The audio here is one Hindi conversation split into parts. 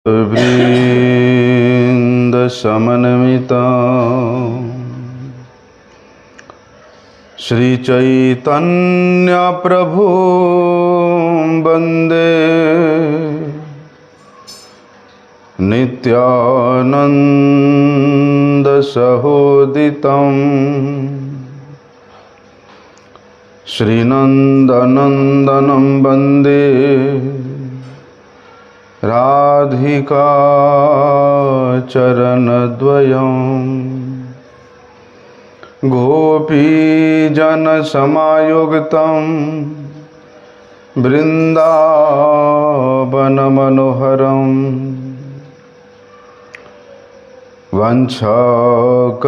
वृंद समन्विता श्री चैतन्य प्रभु वंदे नित्यानंद सहोदितं श्रीनंदनंदनं वंदे राधिका चरणद्वयं गोपीजनसमायुक्तं बृन्दावनमनोहरं वंशाकल्पतरुभ्यश्च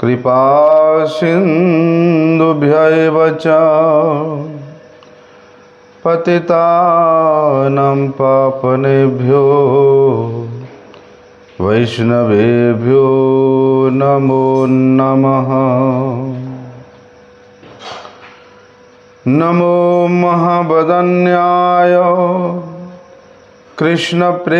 कृपासिन्धुभ्यैव च पतितानां पावनेभ्यो वैष्णवेभ्यो नमो नमः। नमो महावदन्याय कृष्णप्रेमप्रदायते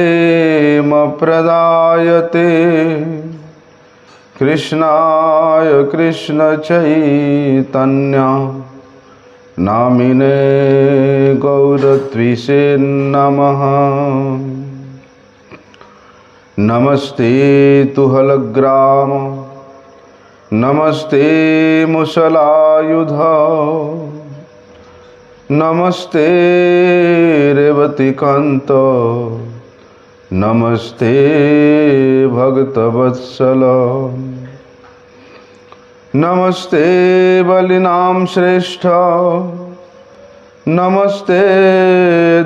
कृष्णाय कृष्णचैतन्य नामिने गौरत्विषे नमः। नमस्ते तुहलग्राम नमस्ते मुसलायुध नमस्ते रेवतीकान्त नमस्ते भक्तवत्सल नमस्ते बलिनाम श्रेष्ठ नमस्ते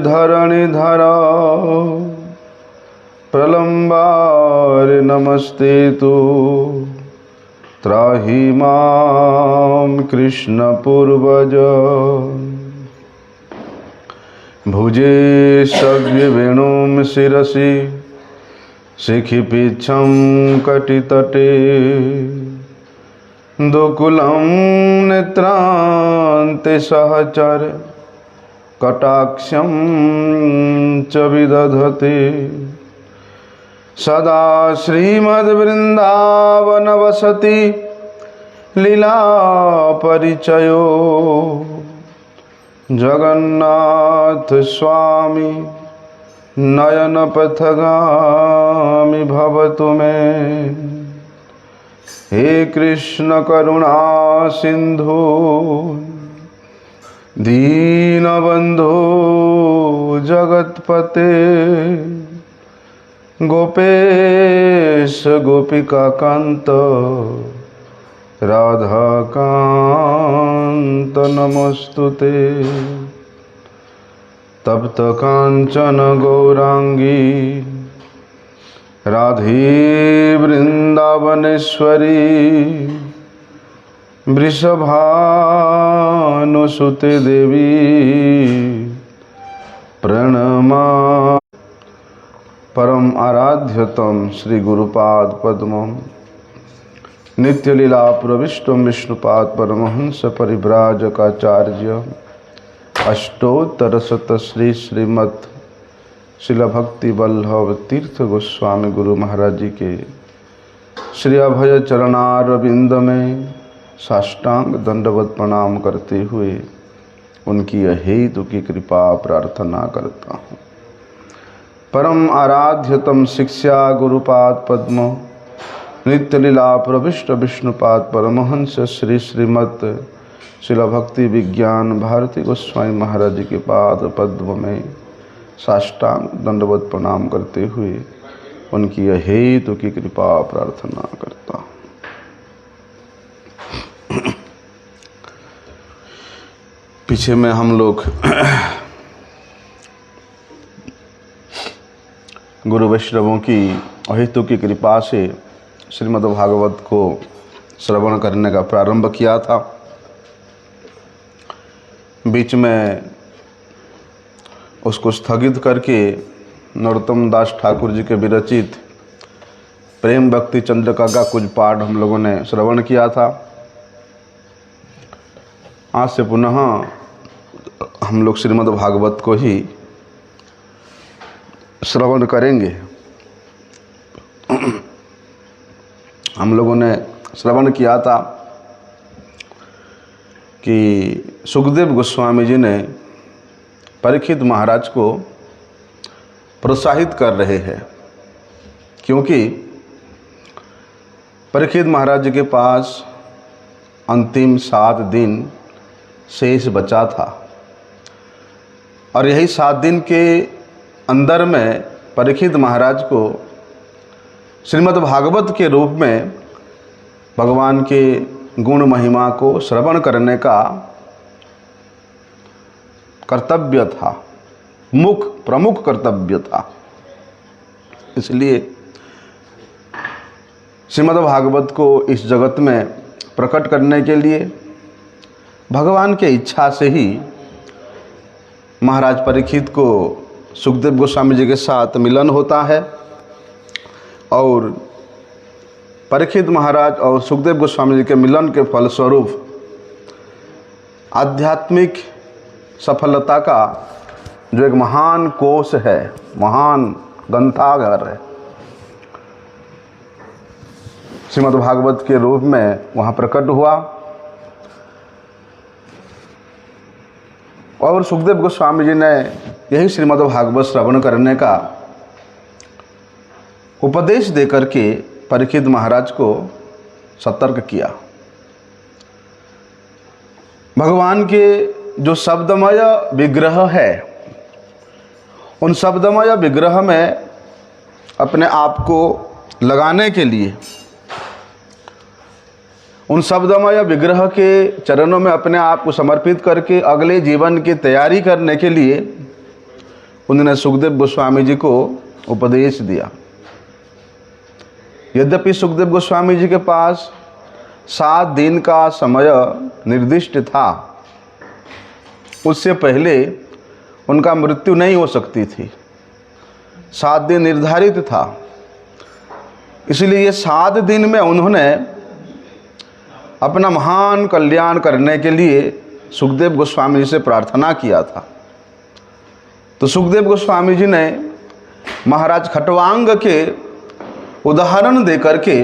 धरणिधर प्रलंबार नमस्ते तु त्राहि मां कृष्ण पूर्वज भुजे सव्यवेणुं शिरसि शिखिपीच्छं कटितटे दुकुलं नेत्रान्ते सहचर कटाक्षं च विदधते सदा श्रीमद्वृन्दावनवसति लीलापरिचयो जगन्नाथ स्वामी नयनपथगामी भवतु मे। हे कृष्ण करुणा सिंधु दीनबंधु जगतपते गोपेश गोपिकाकांत राधाकांत नमस्तुते। तप्त कांचन गौरांगी राधे वृंदावनेश्वरी वृषभानुसुते देवी प्रणमा। परम आराध्यतम श्री गुरुपाद पद्मं नित्यलीला प्रविष्टम विष्णुपाद परमहंस परिव्राजकाचार्य अष्टोत्तरशत श्री श्रीमत् शिला भक्ति वल्लभ तीर्थ गोस्वामी गुरु महाराज जी के श्री अभय चरणारविंद में साष्टांग दंडवत प्रणाम करते हुए उनकी अहेतु की कृपा प्रार्थना करता हूँ। परम आराध्यतम शिक्षा गुरुपाद पद्म नित्यलीला प्रविष्ट विष्णुपाद परमहंस श्री श्रीमत् शिला भक्ति विज्ञान भारती गोस्वामी महाराज जी के पाद पद्म में साष्टांग दंडवत प्रणाम करते हुए उनकी अहेतु की कृपा प्रार्थना करता हूँ। पीछे में हम लोग गुरु वैष्णवों की अहेतु की कृपा से श्रीमद्भागवत को श्रवण करने का प्रारंभ किया था। बीच में उसको स्थगित करके नरोत्तम दास ठाकुर जी के विरचित प्रेम भक्ति चंद्रिका का कुछ पाठ हम लोगों ने श्रवण किया था। आज से पुनः हम लोग श्रीमद् भागवत को ही श्रवण करेंगे। हम लोगों ने श्रवण किया था कि सुखदेव गोस्वामी जी ने परीक्षित महाराज को प्रोत्साहित कर रहे हैं, क्योंकि परीक्षित महाराज जी के पास अंतिम 7 दिन शेष बचा था और यही 7 दिन के अंदर में परीक्षित महाराज को श्रीमद् भागवत के रूप में भगवान के गुण महिमा को श्रवण करने का कर्तव्य था, प्रमुख कर्तव्य था। इसलिए श्रीमद् भागवत को इस जगत में प्रकट करने के लिए भगवान के इच्छा से ही महाराज परीक्षित को सुखदेव गोस्वामी जी के साथ मिलन होता है और परीक्षित महाराज और सुखदेव गोस्वामी जी के मिलन के फलस्वरूप आध्यात्मिक सफलता का जो एक महान कोश है, महान ग्रंथागार है, श्रीमद् भागवत के रूप में वहाँ प्रकट हुआ। और सुखदेव गोस्वामी जी ने यही श्रीमद् भागवत श्रवण करने का उपदेश देकर के परीक्षित महाराज को सतर्क किया। भगवान के जो शब्दमय विग्रह है, उन शब्दमय विग्रह में अपने आप को लगाने के लिए, उन शब्दमय विग्रह के चरणों में अपने आप को समर्पित करके अगले जीवन की तैयारी करने के लिए उन्होंने सुखदेव गोस्वामी जी को उपदेश दिया। यद्यपि सुखदेव गोस्वामी जी के पास 7 दिन का समय निर्दिष्ट था, उससे पहले उनका मृत्यु नहीं हो सकती थी। 7 दिन निर्धारित था, इसलिए ये 7 दिन में उन्होंने अपना महान कल्याण करने के लिए सुखदेव गोस्वामी जी से प्रार्थना किया था। तो सुखदेव गोस्वामी जी ने महाराज खट्वांग के उदाहरण देकर के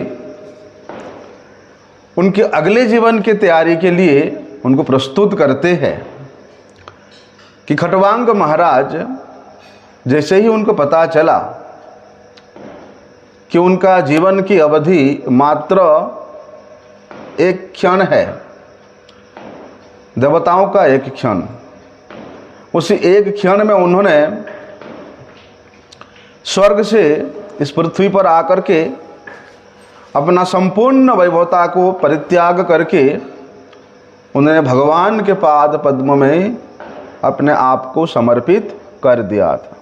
उनके अगले जीवन की तैयारी के लिए उनको प्रस्तुत करते हैं कि खट्वांग महाराज जैसे ही उनको पता चला कि उनका जीवन की अवधि मात्र एक क्षण है, देवताओं का एक क्षण, उसी एक क्षण में उन्होंने स्वर्ग से इस पृथ्वी पर आकर के अपना संपूर्ण वैभवता को परित्याग करके उन्होंने भगवान के पाद पद्म में अपने आप को समर्पित कर दिया था।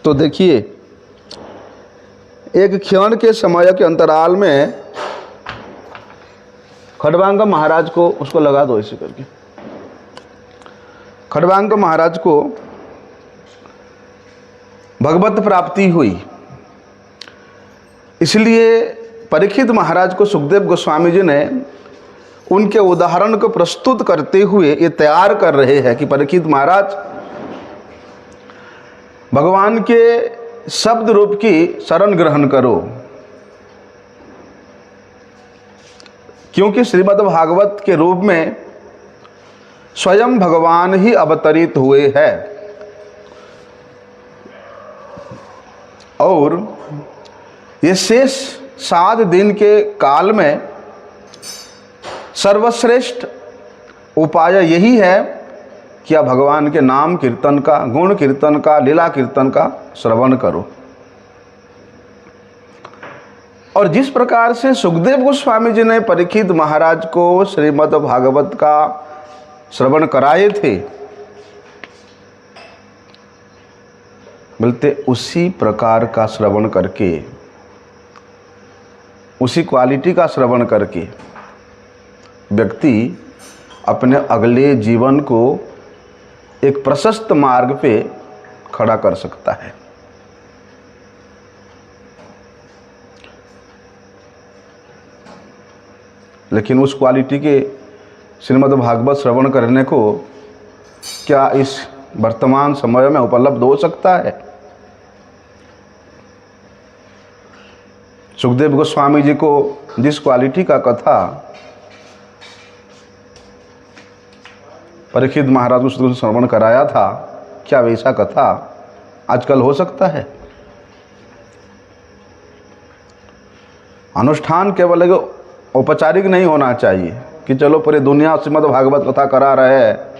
तो देखिए, एक क्षण के समय के अंतराल में खट्वांग महाराज को, उसको लगा दो ऐसे करके, खट्वांग महाराज को भगवत प्राप्ति हुई। इसलिए परीक्षित महाराज को सुखदेव गोस्वामी जी ने उनके उदाहरण को प्रस्तुत करते हुए ये तैयार कर रहे हैं कि परीक्षित महाराज भगवान के शब्द रूप की शरण ग्रहण करो, क्योंकि श्रीमद् भागवत के रूप में स्वयं भगवान ही अवतरित हुए हैं और ये शेष 7 दिन के काल में सर्वश्रेष्ठ उपाय यही है कि आप भगवान के नाम कीर्तन का, गुण कीर्तन का, लीला कीर्तन का श्रवण करो। और जिस प्रकार से सुखदेव गोस्वामी जी ने परीक्षित महाराज को श्रीमद् भागवत का श्रवण कराए थे, बोलते उसी प्रकार का श्रवण करके, उसी क्वालिटी का श्रवण करके व्यक्ति अपने अगले जीवन को एक प्रशस्त मार्ग पे खड़ा कर सकता है। लेकिन उस क्वालिटी के श्रीमद् भागवत श्रवण करने को क्या इस वर्तमान समय में उपलब्ध हो सकता है? सुखदेव गोस्वामी जी को जिस क्वालिटी का कथा परीक्षित महाराज को श्रवण कराया था, क्या वैसा कथा आजकल हो सकता है? अनुष्ठान केवल एक औपचारिक नहीं होना चाहिए कि चलो पूरी दुनिया श्रीमद् भागवत कथा करा रहे हैं।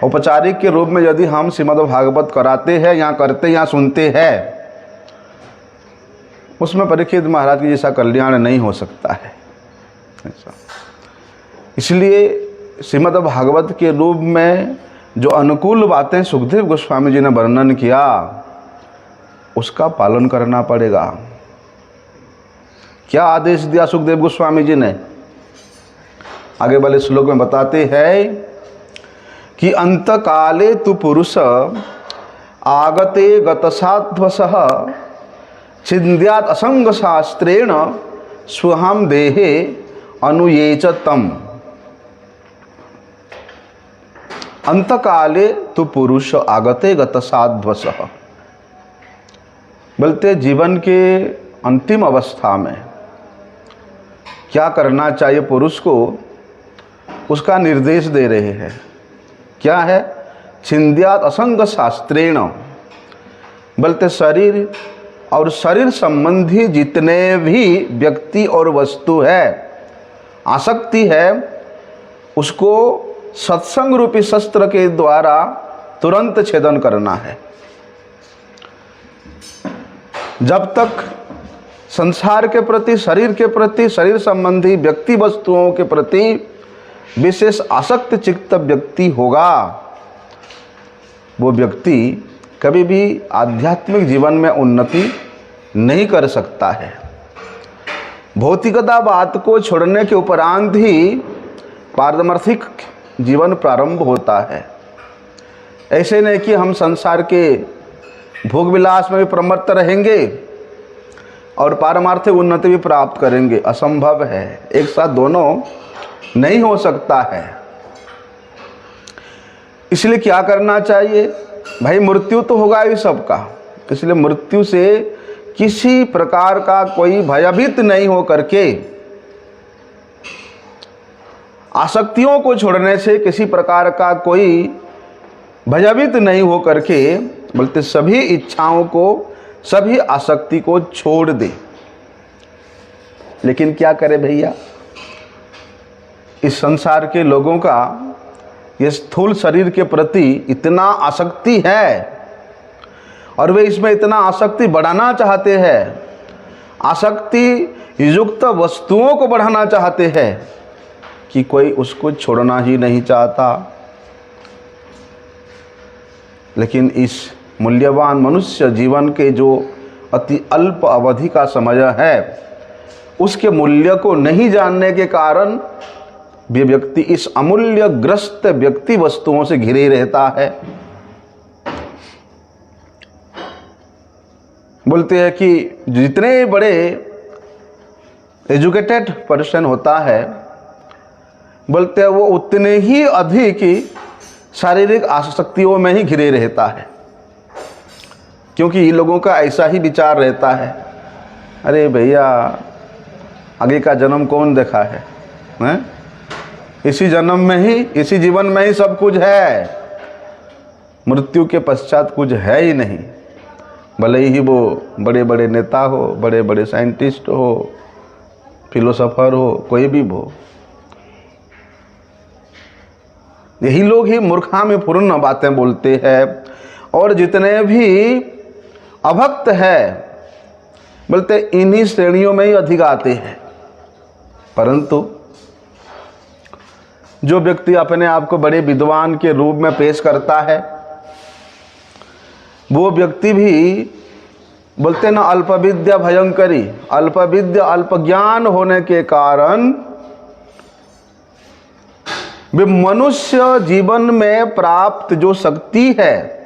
औपचारिक के रूप में यदि हम श्रीमद् भागवत कराते हैं या करते या सुनते हैं, उसमें परीक्षित महाराज की जैसा कल्याण नहीं हो सकता है। इसलिए श्रीमद् भागवत के रूप में जो अनुकूल बातें सुखदेव गोस्वामी जी ने वर्णन किया, उसका पालन करना पड़ेगा। क्या आदेश दिया सुखदेव गोस्वामी जी ने? आगे वाले श्लोक में बताते हैं कि अंतकाले तु पुरुष आगते गतसाध्वसः छिन्द्यात् असंग शास्त्रेण स्वहम देहे अनुयेच तम। अंतकाले तु पुरुष आगते गतसाध्वसः, बोलते जीवन के अंतिम अवस्था में क्या करना चाहिए पुरुष को, उसका निर्देश दे रहे हैं। क्या है? छिन्द्यात् असंग शास्त्रेण, बोलते शरीर और शरीर संबंधी जितने भी व्यक्ति और वस्तु है, आसक्ति है, उसको सत्संग रूपी शस्त्र के द्वारा तुरंत छेदन करना है। जब तक संसार के प्रति, शरीर के प्रति, शरीर संबंधी व्यक्ति वस्तुओं के प्रति विशेष आसक्त चित्त व्यक्ति होगा, वो व्यक्ति कभी भी आध्यात्मिक जीवन में उन्नति नहीं कर सकता है। भौतिकतावाद को छोड़ने के उपरांत ही पारमार्थिक जीवन प्रारंभ होता है। ऐसे नहीं कि हम संसार के भोग विलास में भी प्रमत्त रहेंगे और पारमार्थिक उन्नति भी प्राप्त करेंगे, असंभव है। एक साथ दोनों नहीं हो सकता है। इसलिए क्या करना चाहिए भाई? मृत्यु तो होगा ही सबका, इसलिए मृत्यु से किसी प्रकार का कोई भयभीत नहीं हो करके, आसक्तियों को छोड़ने से किसी प्रकार का कोई भयभीत नहीं हो करके, बोलते सभी इच्छाओं को, सभी आसक्ति को छोड़ दे। लेकिन क्या करे भैया, इस संसार के लोगों का ये स्थूल शरीर के प्रति इतना आसक्ति है और वे इसमें इतना आसक्ति बढ़ाना चाहते हैं, आसक्ति युक्त वस्तुओं को बढ़ाना चाहते हैं कि कोई उसको छोड़ना ही नहीं चाहता। लेकिन इस मूल्यवान मनुष्य जीवन के जो अति अल्प अवधि का समय है, उसके मूल्य को नहीं जानने के कारण वे व्यक्ति इस अमूल्य ग्रस्त व्यक्ति वस्तुओं से घिरे रहता है। बोलते हैं कि जितने बड़े एजुकेटेड पर्सन होता है, बोलते हैं वो उतने ही अधिक शारीरिक आसक्तियों में ही घिरे रहता है, क्योंकि ये लोगों का ऐसा ही विचार रहता है, अरे भैया आगे का जन्म कौन देखा है, हैं? इसी जन्म में ही, इसी जीवन में ही सब कुछ है, मृत्यु के पश्चात कुछ है ही नहीं। भले ही वो बड़े बड़े नेता हो, बड़े बड़े साइंटिस्ट हो, फिलोसोफर हो, कोई भी हो, यही लोग ही मूर्खामी पूर्ण बातें बोलते हैं। और जितने भी अभक्त है, बोलते इन्हीं श्रेणियों में ही अधिक आते हैं। परंतु जो व्यक्ति अपने आप को बड़े विद्वान के रूप में पेश करता है, वो व्यक्ति भी बोलते ना अल्पविद्या भयंकरी, अल्पविद्या अल्प ज्ञान होने के कारण वे मनुष्य जीवन में प्राप्त जो शक्ति है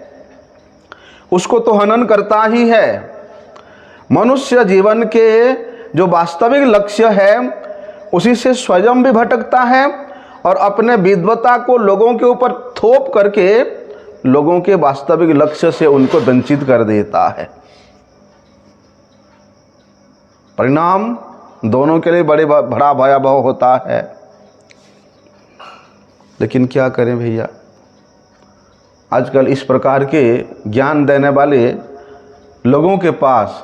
उसको तो हनन करता ही है। मनुष्य जीवन के जो वास्तविक लक्ष्य है उसी से स्वयं भी भटकता है और अपने विद्वता को लोगों के ऊपर थोप करके लोगों के वास्तविक लक्ष्य से उनको वंचित कर देता है। परिणाम दोनों के लिए बड़ा भयावह होता है। लेकिन क्या करें भैया, आजकल इस प्रकार के ज्ञान देने वाले लोगों के पास,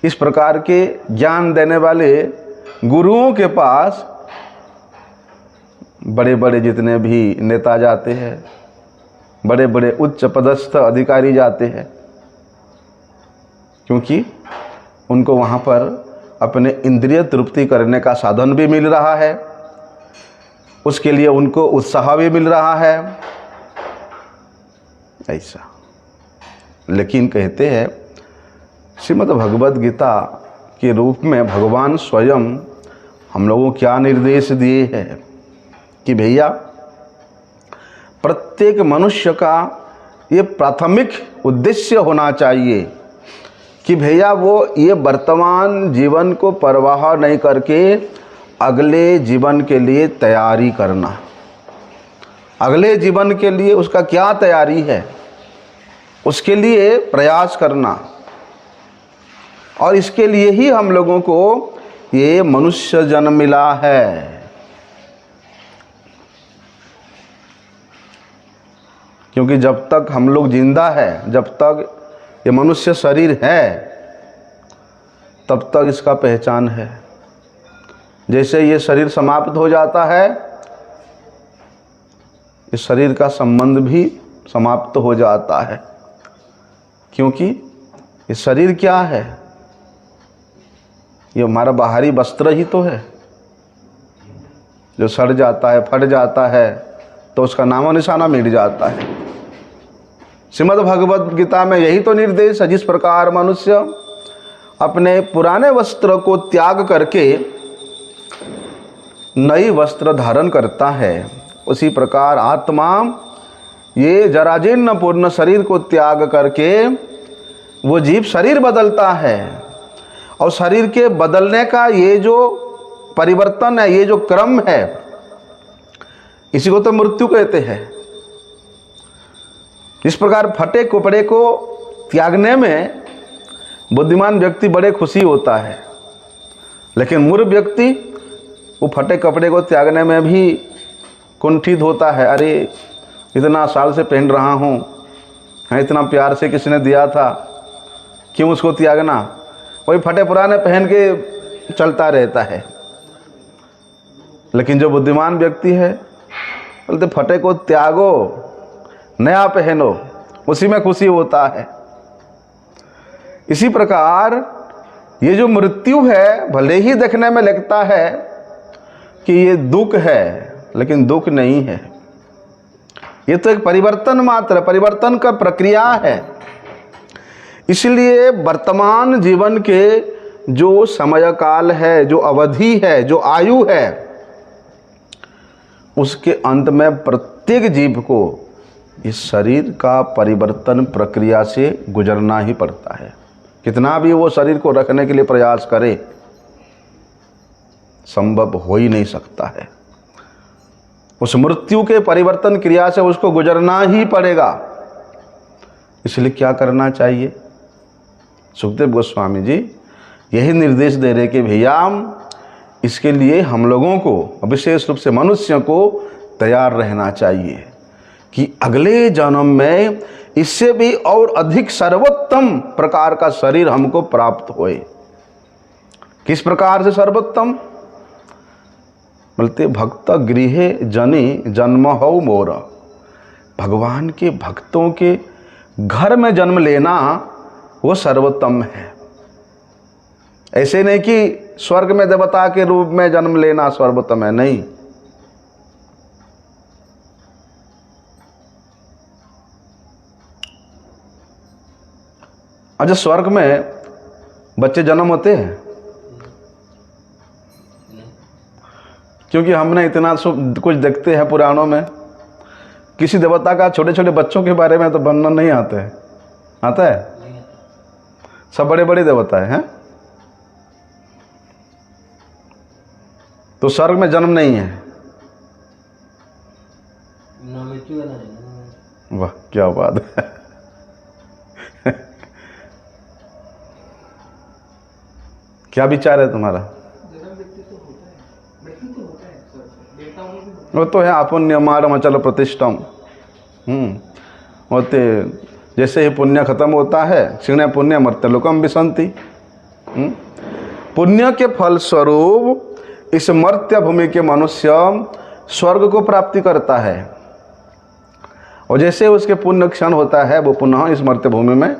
इस प्रकार के ज्ञान देने वाले गुरुओं के पास बड़े बड़े जितने भी नेता जाते हैं, बड़े बड़े उच्च पदस्थ अधिकारी जाते हैं, क्योंकि उनको वहाँ पर अपने इंद्रिय तृप्ति करने का साधन भी मिल रहा है, उसके लिए उनको उत्साह भी मिल रहा है, ऐसा। लेकिन कहते हैं श्रीमद् भगवद गीता के रूप में भगवान स्वयं हम लोगों को क्या निर्देश दिए हैं कि भैया प्रत्येक मनुष्य का ये प्राथमिक उद्देश्य होना चाहिए कि भैया वो ये वर्तमान जीवन को परवाह नहीं करके अगले जीवन के लिए तैयारी करना। अगले जीवन के लिए उसका क्या तैयारी है, उसके लिए प्रयास करना। और इसके लिए ही हम लोगों को ये मनुष्य जन्म मिला है। क्योंकि जब तक हम लोग जिंदा है, जब तक ये मनुष्य शरीर है, तब तक इसका पहचान है। जैसे ये शरीर समाप्त हो जाता है, इस शरीर का संबंध भी समाप्त हो जाता है। क्योंकि ये शरीर क्या है, ये हमारा बाहरी वस्त्र ही तो है, जो सड़ जाता है, फट जाता है, तो उसका नामो निशाना मिट जाता है। श्रीमद् भगवद गीता में यही तो निर्देश है। जिस प्रकार मनुष्य अपने पुराने वस्त्र को त्याग करके नई वस्त्र धारण करता है, उसी प्रकार आत्मा ये जराजीर्ण पूर्ण शरीर को त्याग करके वो जीव शरीर बदलता है। और शरीर के बदलने का ये जो परिवर्तन है, ये जो क्रम है, इसी को तो मृत्यु कहते हैं। इस प्रकार फटे कपड़े को त्यागने में बुद्धिमान व्यक्ति बड़े खुशी होता है, लेकिन मूर्ख व्यक्ति वो फटे कपड़े को त्यागने में भी कुंठित होता है। अरे इतना साल से पहन रहा हूँ, इतना प्यार से किसने दिया था, क्यों उसको त्यागना। वही फटे पुराने पहन के चलता रहता है। लेकिन जो बुद्धिमान व्यक्ति है बोलते फटे को त्यागो, नया पहनो, उसी में खुशी होता है। इसी प्रकार ये जो मृत्यु है, भले ही देखने में लगता है कि ये दुख है, लेकिन दुख नहीं है। ये तो एक परिवर्तन मात्र, परिवर्तन का प्रक्रिया है। इसलिए वर्तमान जीवन के जो समय काल है, जो अवधि है, जो आयु है, उसके अंत में प्रत्येक जीव को इस शरीर का परिवर्तन प्रक्रिया से गुजरना ही पड़ता है। कितना भी वो शरीर को रखने के लिए प्रयास करे, संभव हो ही नहीं सकता है। उस मृत्यु के परिवर्तन क्रिया से उसको गुजरना ही पड़ेगा। इसलिए क्या करना चाहिए? सुखदेव गोस्वामी जी यही निर्देश दे रहे कि भैया इसके लिए हम लोगों को, विशेष रूप से मनुष्य को तैयार रहना चाहिए कि अगले जन्म में इससे भी और अधिक सर्वोत्तम प्रकार का शरीर हमको प्राप्त होए। किस प्रकार से सर्वोत्तम? बोलते भक्त गृहे जनि जन्म हो मोर। भगवान के भक्तों के घर में जन्म लेना वो सर्वोत्तम है। ऐसे नहीं कि स्वर्ग में देवता के रूप में जन्म लेना सर्वोत्तम है, नहीं। अच्छा, स्वर्ग में बच्चे जन्म होते हैं? क्योंकि हमने इतना कुछ देखते हैं पुराणों में, किसी देवता का छोटे छोटे बच्चों के बारे में तो वर्णन नहीं आता है। आता है? सब बड़े बड़े देवता हैं। तो स्वर्ग में जन्म नहीं है। वाह क्या बात है। क्या विचार है तुम्हारा? वो तो है अपुण्यमारम अचल प्रतिष्ठम। होते जैसे ही पुण्य खत्म होता है, क्षीण पुण्य मर्त्यलोकम विसंति। पुण्य के फल स्वरूप इस मर्त्य भूमि के मनुष्य स्वर्ग को प्राप्ति करता है, और जैसे उसके पुण्य क्षण होता है वो पुनः इस मर्त्य भूमि में।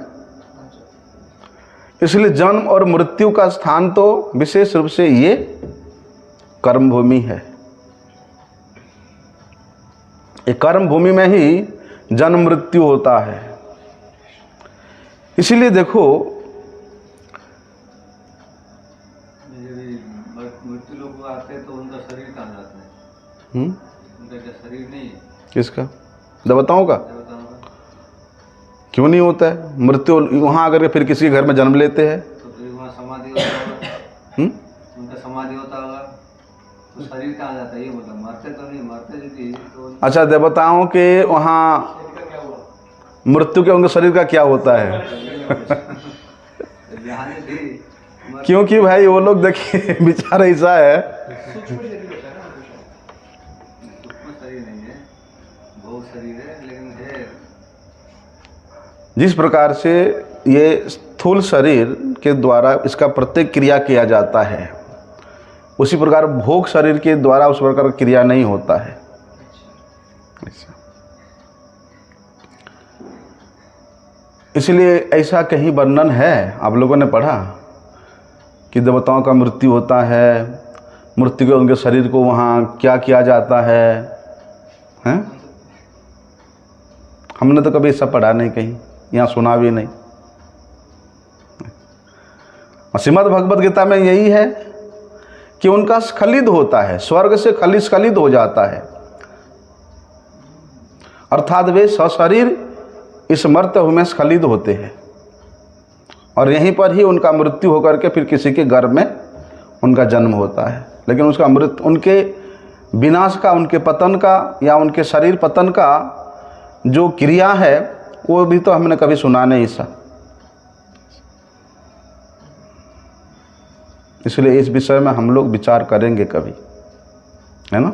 इसलिए जन्म और मृत्यु का स्थान तो विशेष रूप से ये कर्म भूमि है। ये कर्म भूमि में ही जन्म मृत्यु होता है। इसीलिए देखो मृत्यु लोग आते हैं तो उनका शरीर कहाँ जाता है? उनका क्या शरीर नहीं है? किसका? देवताओं का? क्यों नहीं होता है? मृत्यु वहाँ अगर फिर किसी घर में जन्म लेते हैं तो फिर वहाँ समाधि होता होगा। उनका समाधि होता होगा तो शरीर कहाँ जाता है? ये मतलब मरते तो नहीं, मरते तो। अच्छा, देवताओं के वहाँ मृत्यु के उनके शरीर का क्या होता है? क्योंकि भाई वो लोग देखिए विचार ऐसा है, जिस प्रकार से ये स्थूल शरीर के द्वारा इसका प्रत्येक क्रिया किया जाता है, उसी प्रकार भोग शरीर के द्वारा उस प्रकार क्रिया नहीं होता है। इसलिए ऐसा कहीं वर्णन है, आप लोगों ने पढ़ा कि देवताओं का मृत्यु होता है, मृत्यु के उनके शरीर को वहाँ क्या किया जाता है, हैं? हमने तो कभी ऐसा पढ़ा नहीं, कहीं यहाँ सुना भी नहीं। और श्रीमद् भगवद गीता में यही है कि उनका स्खलित होता है, स्वर्ग से स्खलित हो जाता है, अर्थात वे सशरीर इस मर्त्य भूमि में स्खलित होते हैं, और यहीं पर ही उनका मृत्यु होकर के फिर किसी के गर्भ में उनका जन्म होता है। लेकिन उसका मृत्यु, उनके विनाश का, उनके पतन का या उनके शरीर पतन का जो क्रिया है वो भी तो हमने कभी सुना नहीं सा। इसलिए इस विषय में हम लोग विचार करेंगे कभी, है ना।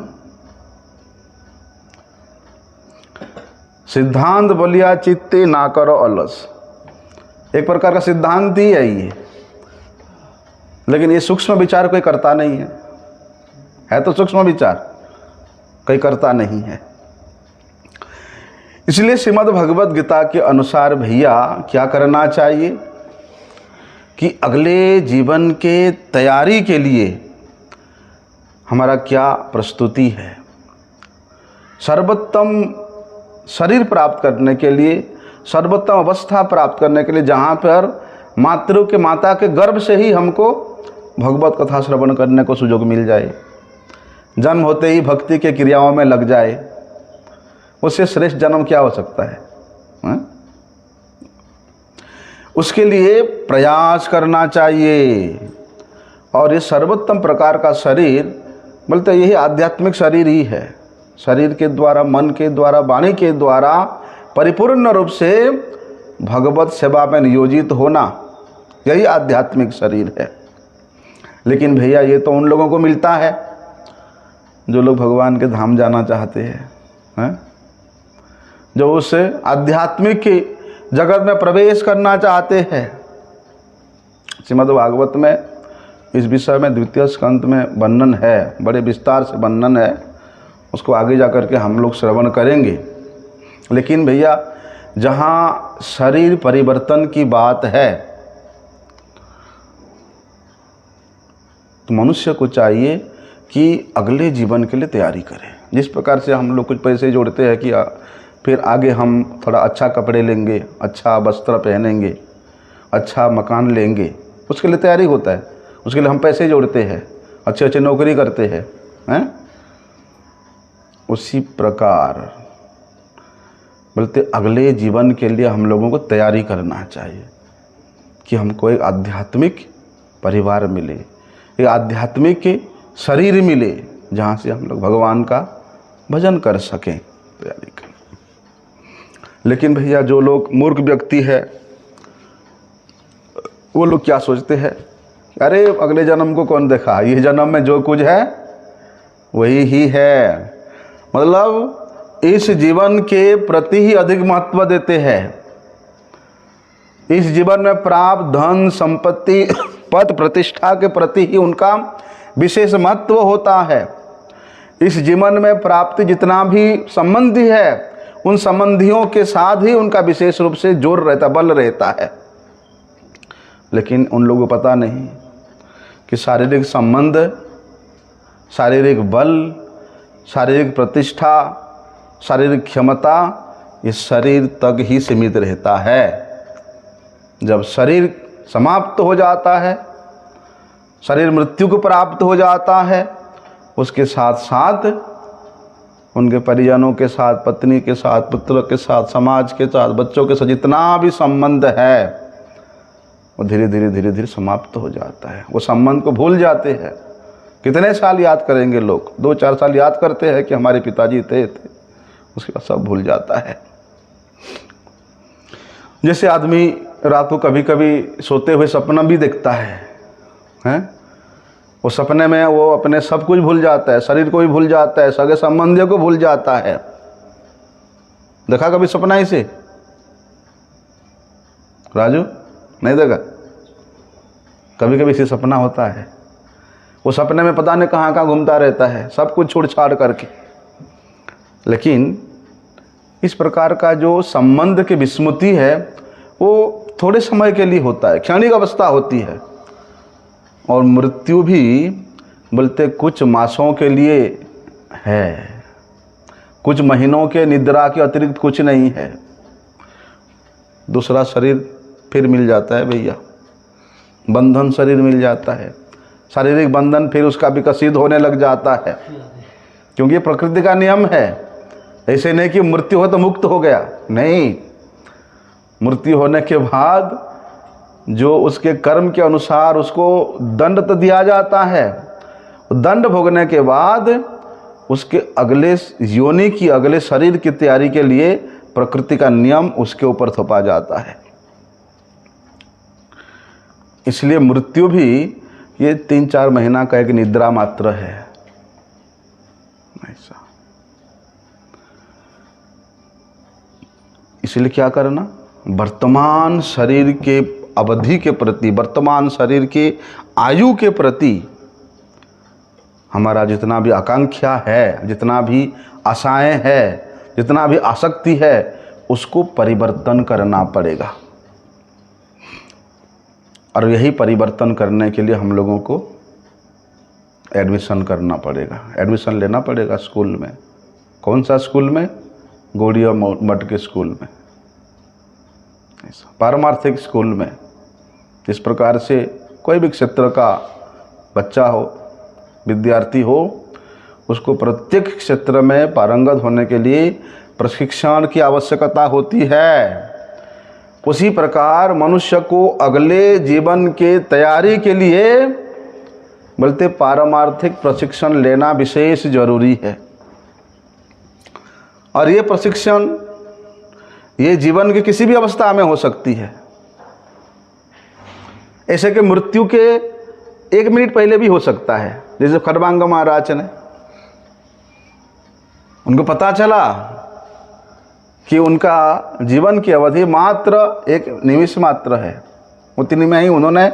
सिद्धांत बोलिया चित्ते ना करो अलस, एक प्रकार का सिद्धांत ही है ये, लेकिन ये सूक्ष्म विचार कोई करता नहीं है तो सूक्ष्म विचार कोई करता नहीं है। इसलिए श्रीमद् भगवद गीता के अनुसार भैया क्या करना चाहिए कि अगले जीवन के तैयारी के लिए हमारा क्या प्रस्तुति है, सर्वोत्तम शरीर प्राप्त करने के लिए, सर्वोत्तम अवस्था प्राप्त करने के लिए, जहाँ पर मातृ के माता के गर्भ से ही हमको भगवत कथा श्रवण करने को सुयोग मिल जाए, जन्म होते ही भक्ति के क्रियाओं में लग जाए, उससे श्रेष्ठ जन्म क्या हो सकता है? उसके लिए प्रयास करना चाहिए। और ये सर्वोत्तम प्रकार का शरीर बोलते यही आध्यात्मिक शरीर ही है। शरीर के द्वारा, मन के द्वारा, वाणी के द्वारा परिपूर्ण रूप से भगवत सेवा में नियोजित होना, यही आध्यात्मिक शरीर है। लेकिन भैया ये तो उन लोगों को मिलता है जो लोग भगवान के धाम जाना चाहते हैं, जो उस आध्यात्मिक जगत में प्रवेश करना चाहते हैं। श्रीमद् भागवत में इस विषय में द्वितीय स्कंद में वर्णन है, बड़े विस्तार से वर्णन है, उसको आगे जा कर के हम लोग श्रवण करेंगे। लेकिन भैया जहाँ शरीर परिवर्तन की बात है तो मनुष्य को चाहिए कि अगले जीवन के लिए तैयारी करें। जिस प्रकार से हम लोग कुछ पैसे जोड़ते हैं कि फिर आगे हम थोड़ा अच्छा कपड़े लेंगे, अच्छा वस्त्र पहनेंगे, अच्छा मकान लेंगे, उसके लिए तैयारी होता है, उसके लिए हम पैसे जोड़ते हैं, अच्छे अच्छे नौकरी करते हैं। उसी प्रकार बोलते अगले जीवन के लिए हम लोगों को तैयारी करना चाहिए कि हमको एक आध्यात्मिक परिवार मिले, एक आध्यात्मिक शरीर मिले, जहाँ से हम लोग भगवान का भजन कर सकें, तैयारी करना। लेकिन भैया जो लोग मूर्ख व्यक्ति है वो लोग क्या सोचते हैं, अरे अगले जन्म को कौन देखा, ये जन्म में जो कुछ है वही ही है। मतलब इस जीवन के प्रति ही अधिक महत्व देते हैं। इस जीवन में प्राप्त धन संपत्ति पद प्रतिष्ठा के प्रति ही उनका विशेष महत्व होता है। इस जीवन में प्राप्ति जितना भी संबंधी है उन संबंधियों के साथ ही उनका विशेष रूप से जोर रहता, बल रहता है। लेकिन उन लोगों को पता नहीं कि शारीरिक संबंध, शारीरिक बल, शारीरिक प्रतिष्ठा, शारीरिक क्षमता ये शरीर तक ही सीमित रहता है। जब शरीर समाप्त हो जाता है, शरीर मृत्यु को प्राप्त हो जाता है, उसके साथ साथ उनके परिजनों के साथ, पत्नी के साथ, पुत्र के साथ, समाज के साथ, बच्चों के साथ जितना भी संबंध है वो धीरे धीरे समाप्त हो जाता है। वो संबंध को भूल जाते हैं। कितने साल याद करेंगे लोग, 2-4 साल याद करते हैं कि हमारे पिताजी थे, उसके बाद सब भूल जाता है। जैसे आदमी रात को कभी कभी सोते हुए सपना भी देखता है, हैं? वो सपने में वो अपने सब कुछ भूल जाता है, शरीर को भी भूल जाता है, सगे संबंधियों को भूल जाता है। देखा कभी सपना इसे राजू? नहीं देखा? कभी कभी इसे सपना होता है, वो सपने में पता नहीं कहाँ कहाँ घूमता रहता है, सब कुछ छोड़ छाड़ करके। लेकिन इस प्रकार का जो संबंध की विस्मृति है वो थोड़े समय के लिए होता है, क्षणिक अवस्था होती है। और मृत्यु भी बोलते कुछ मासों के लिए है, कुछ महीनों के निद्रा के अतिरिक्त कुछ नहीं है। दूसरा शरीर फिर मिल जाता है भैया, बंधन शरीर मिल जाता है, शारीरिक बंधन फिर उसका विकसित होने लग जाता है, क्योंकि ये प्रकृति का नियम है। ऐसे नहीं कि मृत्यु हो तो मुक्त हो गया, नहीं। मृत्यु होने के बाद जो उसके कर्म के अनुसार उसको दंड तो दिया जाता है। दंड भोगने के बाद उसके अगले योनि की, अगले शरीर की तैयारी के लिए प्रकृति का नियम उसके ऊपर थोपा जाता है। इसलिए मृत्यु भी ये 3-4 महीना का एक निद्रा मात्र है। ऐसा इसलिए क्या करना, वर्तमान शरीर के अवधि के प्रति, वर्तमान शरीर के आयु के प्रति हमारा जितना भी आकांक्षा है, जितना भी आशाएं है, जितना भी आसक्ति है, उसको परिवर्तन करना पड़ेगा। और यही परिवर्तन करने के लिए हम लोगों को एडमिशन करना पड़ेगा, एडमिशन लेना पड़ेगा स्कूल में। कौन सा स्कूल में? गौड़िया मठ के स्कूल में, पारमार्थिक स्कूल में। इस प्रकार से कोई भी क्षेत्र का बच्चा हो, विद्यार्थी हो, उसको प्रत्येक क्षेत्र में पारंगत होने के लिए प्रशिक्षण की आवश्यकता होती है। उसी प्रकार मनुष्य को अगले जीवन के तैयारी के लिए बोलते पारमार्थिक प्रशिक्षण लेना विशेष जरूरी है। और ये प्रशिक्षण ये जीवन की किसी भी अवस्था में हो सकती है। ऐसे कि मृत्यु के 1 मिनट पहले भी हो सकता है। जैसे खड़बांग महाराज ने, उनको पता चला कि उनका जीवन की अवधि मात्र 1 निमिष मात्र है, उतनी में ही उन्होंने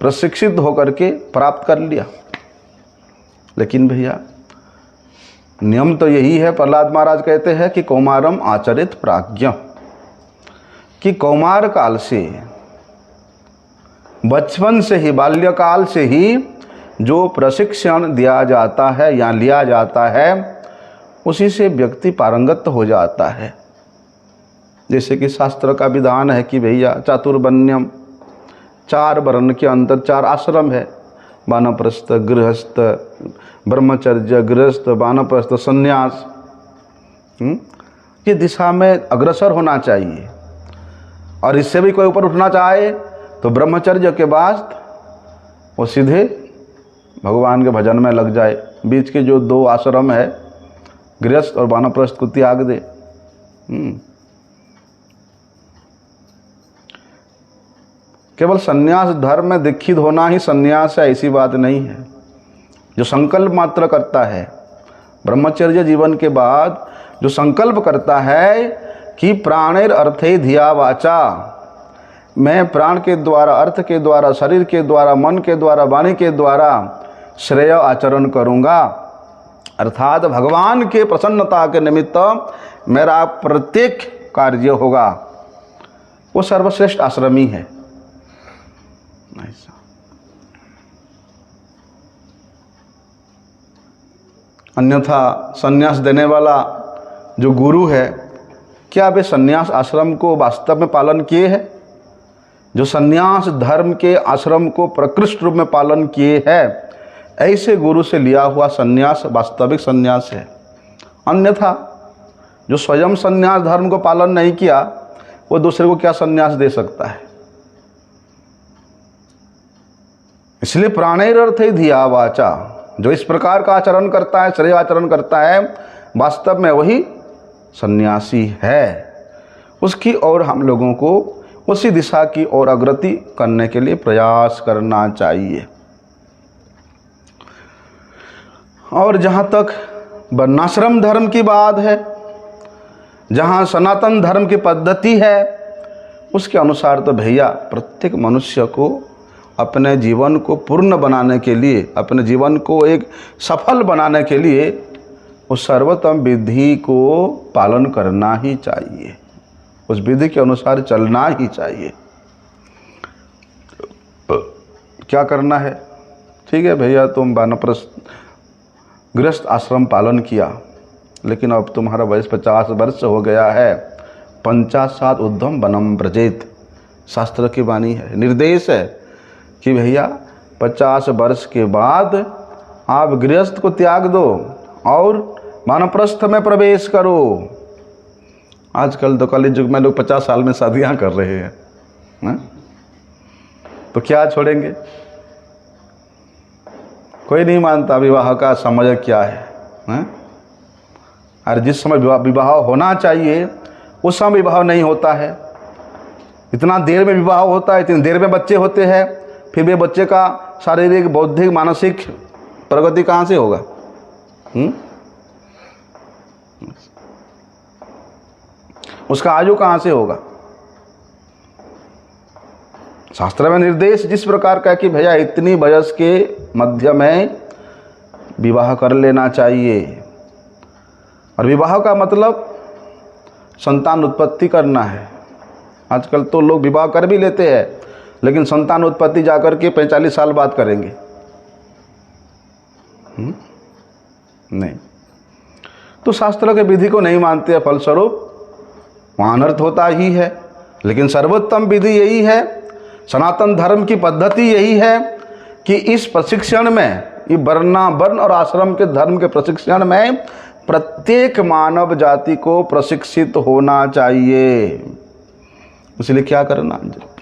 प्रशिक्षित होकर के प्राप्त कर लिया। लेकिन भैया नियम तो यही है, प्रहलाद महाराज कहते हैं कि कौमारम आचरित प्राज्ञ, कि कौमार काल से, बचपन से ही, बाल्यकाल से ही जो प्रशिक्षण दिया जाता है या लिया जाता है, उसी से व्यक्ति पारंगत हो जाता है। जैसे कि शास्त्र का विधान है कि भैया चातुर्वर्ण्यम, 4 वर्ण के अंतर 4 आश्रम है, वानप्रस्थ, गृहस्थ, ब्रह्मचर्य, गृहस्थ, वानप्रस्थ, संन्यास। ये दिशा में अग्रसर होना चाहिए। और इससे भी कोई ऊपर उठना चाहे तो ब्रह्मचर्य के बाद वो सीधे भगवान के भजन में लग जाए। बीच के जो 2 आश्रम है, गृहस्थ और वानप्रस्थ को त्याग दे। केवल सन्यास धर्म में दीक्षित होना ही सन्यास है ऐसी बात नहीं है। जो संकल्प मात्र करता है ब्रह्मचर्य जीवन के बाद, जो संकल्प करता है कि प्राणेर अर्थे धिया वाचा, मैं प्राण के द्वारा, अर्थ के द्वारा, शरीर के द्वारा, मन के द्वारा, वाणी के द्वारा श्रेय आचरण करूँगा, अर्थात भगवान के प्रसन्नता के निमित्त मेरा प्रत्येक कार्य होगा, वो सर्वश्रेष्ठ आश्रमी है। ऐसा अन्यथा संन्यास देने वाला जो गुरु है, क्या वे संन्यास आश्रम को वास्तव में पालन किए हैं? जो संन्यास धर्म के आश्रम को प्रकृष्ट रूप में पालन किए हैं, ऐसे गुरु से लिया हुआ संन्यास वास्तविक संन्यास है। अन्यथा जो स्वयं संन्यास धर्म को पालन नहीं किया, वो दूसरे को क्या संन्यास दे सकता है? इसलिए प्राणेर अर्थे धिया वाचा, जो इस प्रकार का आचरण करता है, श्रेय आचरण करता है, वास्तव में वही सन्यासी है। उसकी ओर हम लोगों को उसी दिशा की ओर अग्रति करने के लिए प्रयास करना चाहिए। और जहाँ तक वर्णाश्रम धर्म की बात है, जहाँ सनातन धर्म की पद्धति है, उसके अनुसार तो भैया प्रत्येक मनुष्य को अपने जीवन को पूर्ण बनाने के लिए, अपने जीवन को एक सफल बनाने के लिए उस सर्वोत्तम विधि को पालन करना ही चाहिए, उस विधि के अनुसार चलना ही चाहिए। क्या करना है? ठीक है भैया, तुम वानप्रस्थ गृहस्थ आश्रम पालन किया, लेकिन अब तुम्हारा वयस 50 वर्ष हो गया है। 50 ऊर्ध्वं वनम व्रजेत, शास्त्र की वाणी है, निर्देश है कि भैया 50 वर्ष के बाद आप गृहस्थ को त्याग दो और वानप्रस्थ में प्रवेश करो। आजकल तो कलयुग युग में लोग 50 साल में शादियां कर रहे हैं, तो क्या छोड़ेंगे? कोई नहीं मानता विवाह का समय क्या है, और जिस समय विवाह होना चाहिए उस समय विवाह नहीं होता है। इतना देर में विवाह होता है, इतनी देर में बच्चे होते हैं, फिर भी बच्चे का शारीरिक, बौद्धिक, मानसिक प्रगति कहाँ से होगा? उसका आयु कहाँ से होगा? शास्त्र में निर्देश जिस प्रकार का कि भैया इतनी वयस के मध्य में विवाह कर लेना चाहिए, और विवाह का मतलब संतान उत्पत्ति करना है। आजकल तो लोग विवाह कर भी लेते हैं, लेकिन संतान उत्पत्ति जाकर के 45 साल बाद करेंगे। नहीं, तो शास्त्र के विधि को नहीं मानते, फलस्वरूप वहाँ अनर्थ होता ही है। लेकिन सर्वोत्तम विधि यही है, सनातन धर्म की पद्धति यही है कि इस प्रशिक्षण में, ये वर्ण और आश्रम के धर्म के प्रशिक्षण में प्रत्येक मानव जाति को प्रशिक्षित होना चाहिए। इसलिए क्या करना,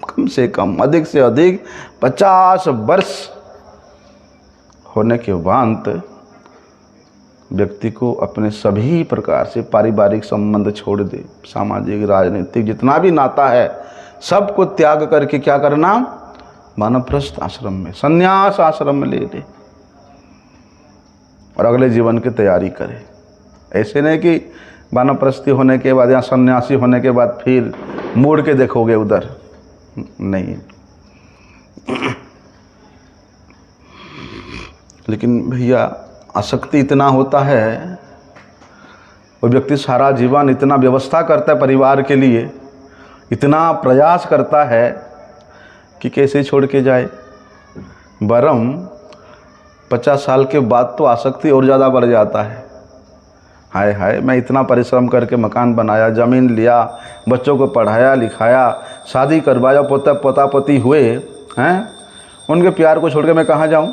कम से कम, अधिक से अधिक 50 वर्ष होने के बाद व्यक्ति को अपने सभी प्रकार से पारिवारिक संबंध छोड़ दे, सामाजिक, राजनीतिक जितना भी नाता है सबको त्याग करके क्या करना, वानप्रस्थ आश्रम में, संन्यास आश्रम में ले ले और अगले जीवन की तैयारी करे। ऐसे नहीं कि वानप्रस्थी होने के बाद या सन्यासी होने के बाद फिर मुड़ के देखोगे उधर, नहीं। लेकिन भैया आसक्ति इतना होता है, वो व्यक्ति सारा जीवन इतना व्यवस्था करता है परिवार के लिए, इतना प्रयास करता है कि कैसे छोड़ के जाए। वरम 50 साल के बाद तो आसक्ति और ज़्यादा बढ़ जाता है। हाय हाय, मैं इतना परिश्रम करके मकान बनाया, ज़मीन लिया, बच्चों को पढ़ाया लिखाया, शादी करवाया, पोता पोती हुए हैं, उनके प्यार को छोड़ के मैं कहाँ जाऊँ?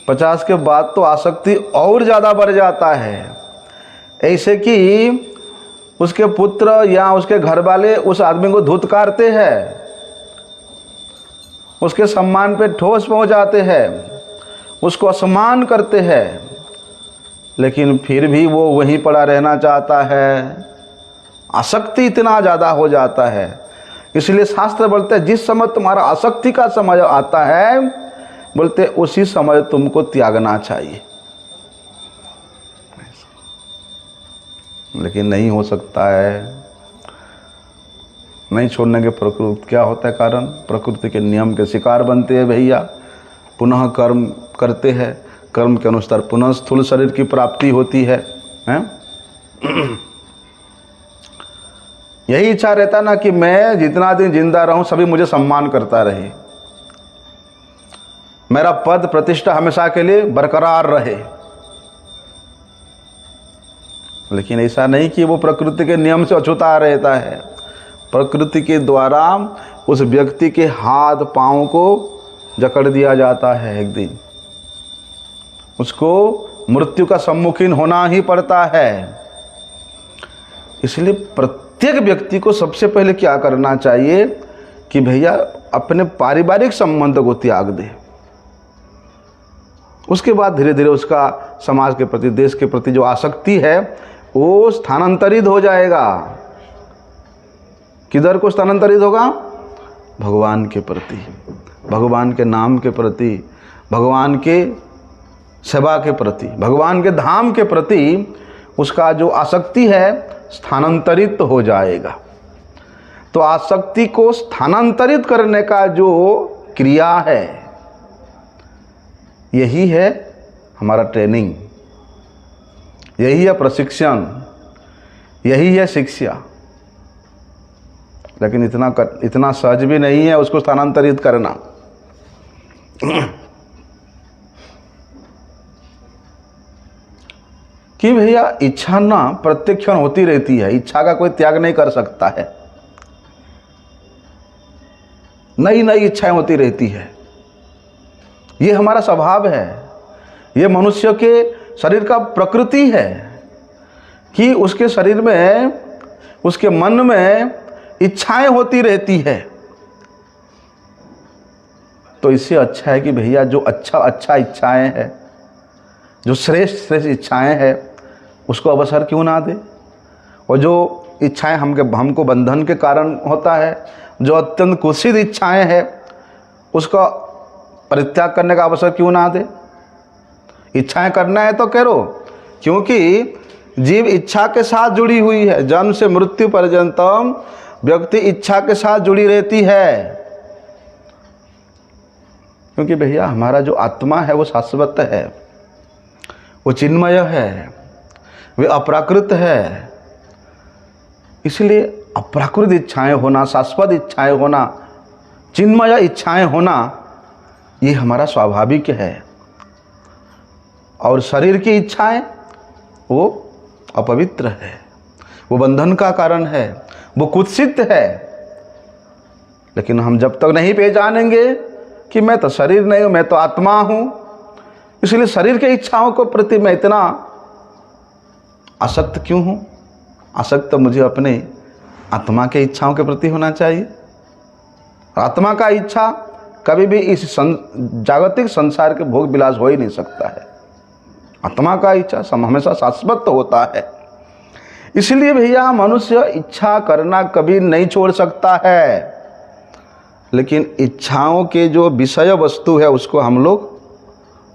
50 के बाद तो आसक्ति और ज़्यादा बढ़ जाता है। ऐसे कि उसके पुत्र या उसके घर वाले उस आदमी को धुतकारते हैं, उसके सम्मान पे ठोस पहुंचाते हैं, उसको असम्मान करते हैं, लेकिन फिर भी वो वहीं पड़ा रहना चाहता है, आसक्ति इतना ज़्यादा हो जाता है। इसलिए शास्त्र बोलते हैं जिस समय तुम्हारा आसक्ति का समय आता है, बोलते उसी समय तुमको त्यागना चाहिए। लेकिन नहीं हो सकता है, नहीं छोड़ने के प्रकृति क्या होता है कारण, प्रकृति के नियम के शिकार बनते हैं भैया, पुनः कर्म करते हैं, कर्म के अनुसार पुनः स्थूल शरीर की प्राप्ति होती है, हैं? यही इच्छा रहता ना कि मैं जितना दिन जिंदा रहूं सभी मुझे सम्मान करता रहे, मेरा पद प्रतिष्ठा हमेशा के लिए बरकरार रहे। लेकिन ऐसा नहीं कि वो प्रकृति के नियम से अछूता रहता है। प्रकृति के द्वारा उस व्यक्ति के हाथ पांव को जकड़ दिया जाता है, एक दिन उसको मृत्यु का सम्मुखीन होना ही पड़ता है। इसलिए प्रत्येक व्यक्ति को सबसे पहले क्या करना चाहिए कि भैया अपने पारिवारिक संबंध को त्याग दे, उसके बाद धीरे धीरे उसका समाज के प्रति, देश के प्रति जो आसक्ति है वो स्थानांतरित हो जाएगा। किधर को स्थानांतरित होगा? भगवान के प्रति, भगवान के नाम के प्रति, भगवान के सेवा के प्रति, भगवान के धाम के प्रति उसका जो आसक्ति है स्थानांतरित हो जाएगा। तो आसक्ति को स्थानांतरित करने का जो क्रिया है, यही है हमारा ट्रेनिंग, यही है प्रशिक्षण, यही है शिक्षा। लेकिन इतना सहज भी नहीं है उसको स्थानांतरित करना। कि भैया इच्छा ना प्रत्येक क्षण होती रहती है, इच्छा का कोई त्याग नहीं कर सकता है, नई नई इच्छाएं होती रहती है। ये हमारा स्वभाव है, ये मनुष्य के शरीर का प्रकृति है कि उसके शरीर में, उसके मन में इच्छाएं होती रहती है। तो इससे अच्छा है कि भैया जो अच्छा इच्छाएं हैं, जो श्रेष्ठ इच्छाएं हैं, उसको अवसर क्यों ना दे। और जो इच्छाएं हमको बंधन के कारण होता है, जो अत्यंत कुत्सित इच्छाएं हैं, उसका परित्याग करने का अवसर क्यों ना दे। इच्छाएं करना है तो करो, क्योंकि जीव इच्छा के साथ जुड़ी हुई है। जन्म से मृत्यु पर्यंतम व्यक्ति इच्छा के साथ जुड़ी रहती है। क्योंकि भैया हमारा जो आत्मा है वो शाश्वत है, वो चिन्मय है, वे अप्राकृत है। इसलिए अप्राकृत इच्छाएं होना, शाश्वत इच्छाएं होना, चिन्मय इच्छाएं होना, ये हमारा स्वाभाविक है। और शरीर की इच्छाएं वो अपवित्र है, वो बंधन का कारण है, वो कुत्सित है। लेकिन हम जब तक नहीं पहचानेंगे कि मैं तो शरीर नहीं हूं, मैं तो आत्मा हूं, इसलिए शरीर के इच्छाओं को प्रति मैं इतना आसक्त क्यों हूं? आसक्त मुझे अपने आत्मा के इच्छाओं के प्रति होना चाहिए। आत्मा का इच्छा कभी भी इस जागतिक संसार के भोग विलास हो ही नहीं सकता है। आत्मा का इच्छा हमेशा शाश्वत होता है। इसलिए भैया मनुष्य इच्छा करना कभी नहीं छोड़ सकता है, लेकिन इच्छाओं के जो विषय वस्तु है उसको हम लोग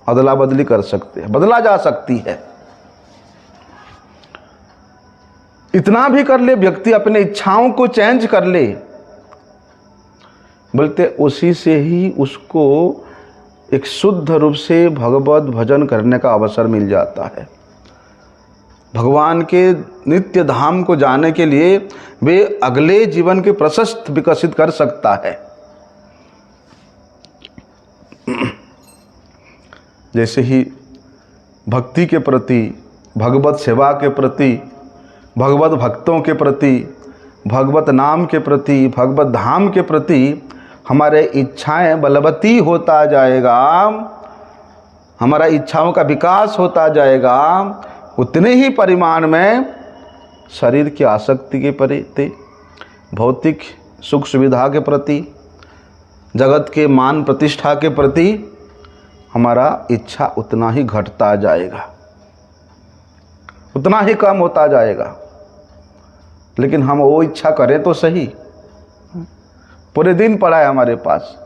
अदला बदली कर सकते हैं, बदला जा सकती है। इतना भी कर ले व्यक्ति, अपने इच्छाओं को चेंज कर ले, बोलते उसी से ही उसको एक शुद्ध रूप से भगवत भजन करने का अवसर मिल जाता है। भगवान के नित्य धाम को जाने के लिए वे अगले जीवन के प्रशस्त विकसित कर सकता है। जैसे ही भक्ति के प्रति, भगवत सेवा के प्रति, भगवत भक्तों के प्रति, भगवत नाम के प्रति, भगवत धाम के प्रति हमारे इच्छाएं बलवती होता जाएगा, हमारा इच्छाओं का विकास होता जाएगा, उतने ही परिमाण में शरीर की आसक्ति के प्रति, भौतिक सुख सुविधा के प्रति, जगत के मान प्रतिष्ठा के प्रति हमारा इच्छा उतना ही घटता जाएगा। उतना ही कम होता जाएगा। लेकिन हम वो इच्छा करें तो सही। पूरे दिन पड़ा है हमारे पास,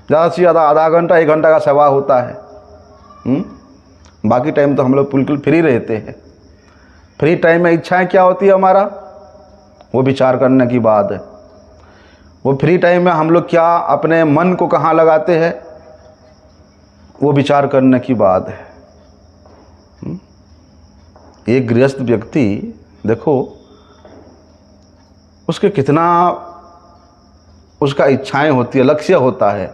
ज़्यादा से ज़्यादा आधा घंटा 1 घंटा का सेवा होता है। बाकी टाइम तो हम लोग बिल्कुल फ्री रहते हैं। फ्री टाइम में इच्छाएं क्या होती है हमारा, वो विचार करने की बात है। वो फ्री टाइम में हम लोग क्या अपने मन को कहाँ लगाते हैं, वो विचार करने की बात है। एक गृहस्थ व्यक्ति देखो, उसके कितना उसका इच्छाएं होती है, लक्ष्य होता है।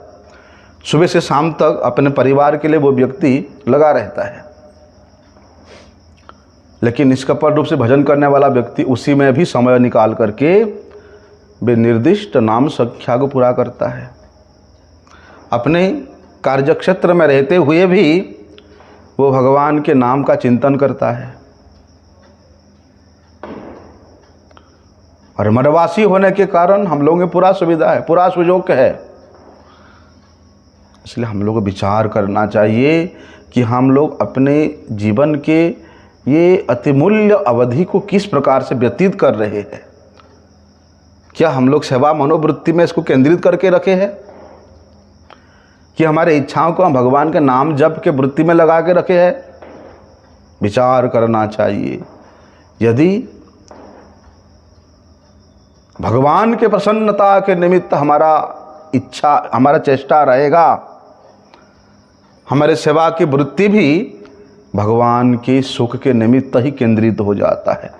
सुबह से शाम तक अपने परिवार के लिए वो व्यक्ति लगा रहता है। लेकिन निष्कपट रूप से भजन करने वाला व्यक्ति उसी में भी समय निकाल करके वे निर्दिष्ट नाम संख्या को पूरा करता है। अपने कार्यक्षेत्र में रहते हुए भी वो भगवान के नाम का चिंतन करता है। और मठवासी होने के कारण हम लोगों में पूरा सुविधा है, पूरा सुयोग है। इसलिए हम लोग को विचार करना चाहिए कि हम लोग अपने जीवन के ये अतिमूल्य अवधि को किस प्रकार से व्यतीत कर रहे हैं। क्या हम लोग सेवा मनोवृत्ति में इसको केंद्रित करके रखे हैं कि हमारे इच्छाओं को हम भगवान के नाम जप के वृत्ति में लगा के रखे हैं? विचार करना चाहिए। यदि भगवान के प्रसन्नता के निमित्त हमारा चेष्टा रहेगा, हमारे सेवा की वृत्ति भी भगवान के सुख के निमित्त ही केंद्रित हो जाता है।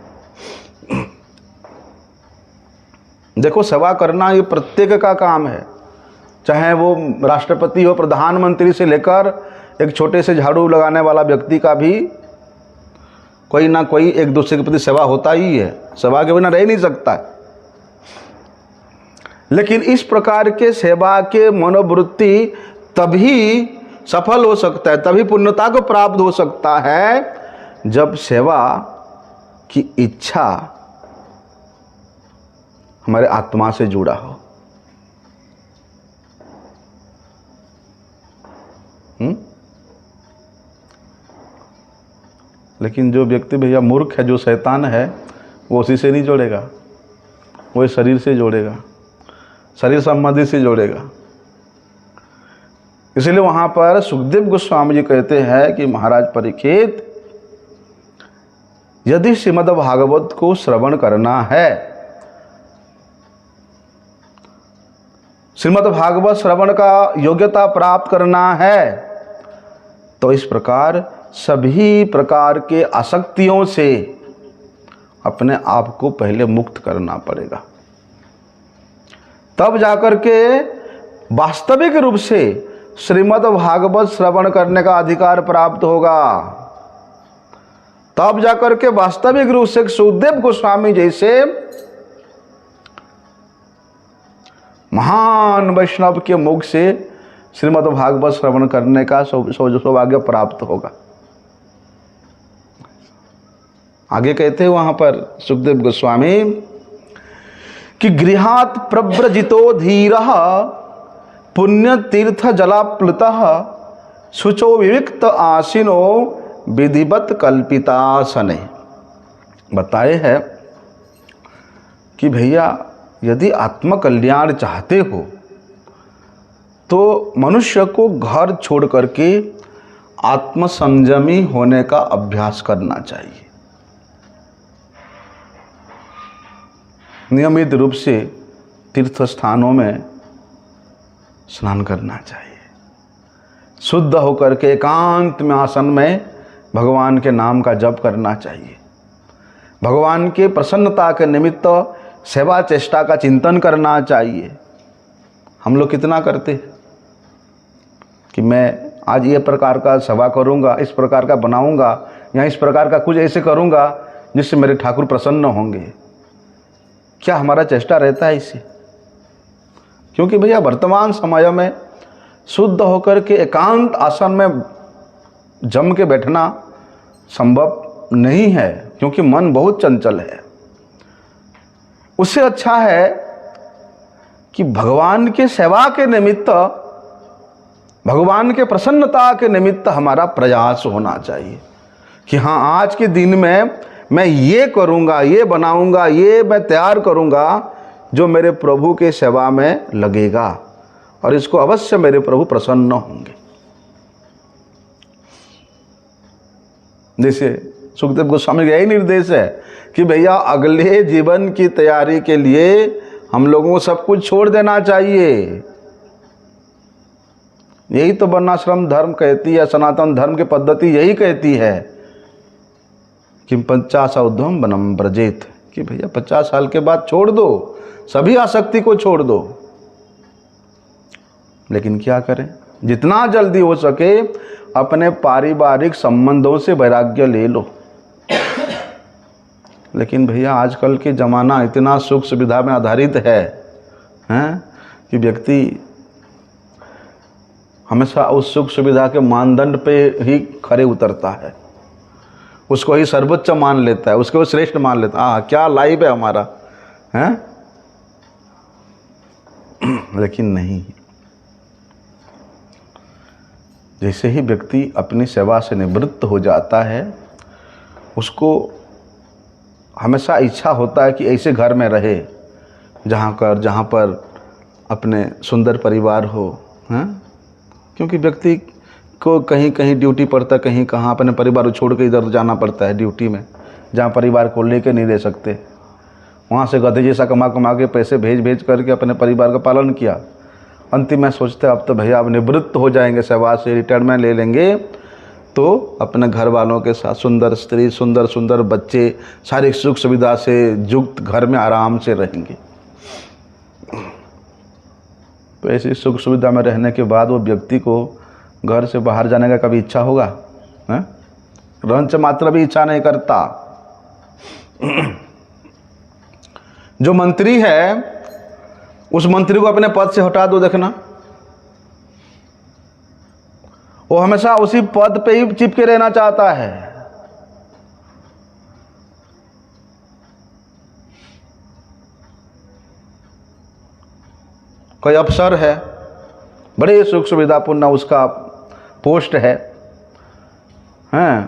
देखो, सेवा करना ये प्रत्येक का काम है। चाहे वो राष्ट्रपति हो, प्रधानमंत्री से लेकर एक छोटे से झाड़ू लगाने वाला व्यक्ति का भी कोई ना कोई एक दूसरे के प्रति सेवा होता ही है। सेवा के बिना रह नहीं सकता। लेकिन इस प्रकार के सेवा के मनोवृत्ति तभी सफल हो सकता है, तभी पूर्णता को प्राप्त हो सकता है जब सेवा की इच्छा हमारे आत्मा से जुड़ा हो। लेकिन जो व्यक्ति भैया मूर्ख है, जो शैतान है, वो उसी से नहीं जोड़ेगा, वो शरीर से जोड़ेगा, शरीर संबंधी से जोड़ेगा। इसलिए वहां पर सुखदेव गोस्वामी जी कहते हैं कि महाराज परीक्षित, यदि श्रीमद् भागवत को श्रवण करना है, श्रीमद् भागवत श्रवण का योग्यता प्राप्त करना है, तो इस प्रकार सभी प्रकार के आसक्तियों से अपने आप को पहले मुक्त करना पड़ेगा। तब जाकर के वास्तविक रूप से श्रीमद् भागवत श्रवण करने का अधिकार प्राप्त होगा। तब जाकर के वास्तविक रूप से सुखदेव गोस्वामी जैसे महान वैष्णव के मुख से श्रीमद् भागवत श्रवण करने का सौभाग्य प्राप्त होगा। आगे कहते हैं वहां पर सुखदेव गोस्वामी कि गृहात् प्रव्रजितो धीरः पुण्य तीर्थ जलाप्लुतः शुचो विविक्त आसीनो विधिवत कल्पितासने। बताए है कि भैया यदि आत्मकल्याण चाहते हो तो मनुष्य को घर छोड़ करके आत्मसंयमी होने का अभ्यास करना चाहिए। नियमित रूप से तीर्थ स्थानों में स्नान करना चाहिए। शुद्ध होकर के एकांत में आसन में भगवान के नाम का जप करना चाहिए। भगवान के प्रसन्नता के निमित्त सेवा चेष्टा का चिंतन करना चाहिए। हम लोग कितना करते हैं कि मैं आज ये प्रकार का सेवा करूँगा, इस प्रकार का बनाऊँगा, या इस प्रकार का कुछ ऐसे करूँगा जिससे मेरे ठाकुर प्रसन्न होंगे। क्या हमारा चेष्टा रहता है इससे? क्योंकि भैया वर्तमान समय में शुद्ध होकर के एकांत आसन में जम के बैठना संभव नहीं है, क्योंकि मन बहुत चंचल है। उससे अच्छा है कि भगवान के सेवा के निमित्त, भगवान के प्रसन्नता के निमित्त हमारा प्रयास होना चाहिए। कि हाँ आज के दिन में मैं ये करूँगा, ये बनाऊँगा, ये मैं तैयार करूँगा जो मेरे प्रभु के सेवा में लगेगा और इसको अवश्य मेरे प्रभु प्रसन्न होंगे। जैसे सुखदेव गोस्वामी का यही निर्देश है कि भैया अगले जीवन की तैयारी के लिए हम लोगों को सब कुछ छोड़ देना चाहिए। यही तो वर्णाश्रम धर्म कहती है, सनातन धर्म की पद्धति यही कहती है कि 50 ऊर्ध्वं वनम व्रजेत, कि भैया 50 साल के बाद छोड़ दो, सभी आसक्ति को छोड़ दो। लेकिन क्या करें, जितना जल्दी हो सके अपने पारिवारिक संबंधों से वैराग्य ले लो। लेकिन भैया आजकल के ज़माना इतना सुख सुविधा में आधारित है कि व्यक्ति हमेशा उस सुख सुविधा के मानदंड पे ही खरे उतरता है, उसको ही सर्वोच्च मान लेता है, उसको श्रेष्ठ मान लेता है। क्या लाइफ है हमारा, हैं? लेकिन नहीं, जैसे ही व्यक्ति अपनी सेवा से निवृत्त हो जाता है उसको हमेशा इच्छा होता है कि ऐसे घर में रहे जहाँ पर अपने सुंदर परिवार हो, हैं? क्योंकि व्यक्ति को कहीं कहीं ड्यूटी पड़ता है, कहीं कहाँ अपने परिवार को छोड़ के इधर जाना पड़ता है ड्यूटी में, जहाँ परिवार को लेके नहीं रह सकते। वहाँ से गधे जैसा कमा के पैसे भेज करके अपने परिवार का पालन किया। अंतिम में सोचते अब तो भैया अब निवृत्त हो जाएंगे सेवा से, रिटायरमेंट ले लेंगे तो अपने घर वालों के साथ सुंदर स्त्री, सुंदर सुंदर बच्चे, सारी सुख सुविधा से युक्त घर में आराम से रहेंगे। तो ऐसी सुख सुविधा में रहने के बाद वो व्यक्ति को घर से बाहर जाने का कभी इच्छा होगा? रंच मात्र भी इच्छा नहीं करता। जो मंत्री है उस मंत्री को अपने पद से हटा दो, देखना वो हमेशा उसी पद पे ही चिपके रहना चाहता है। कोई अफसर है, बड़े सुख सुविधापूर्ण उसका पोस्ट है,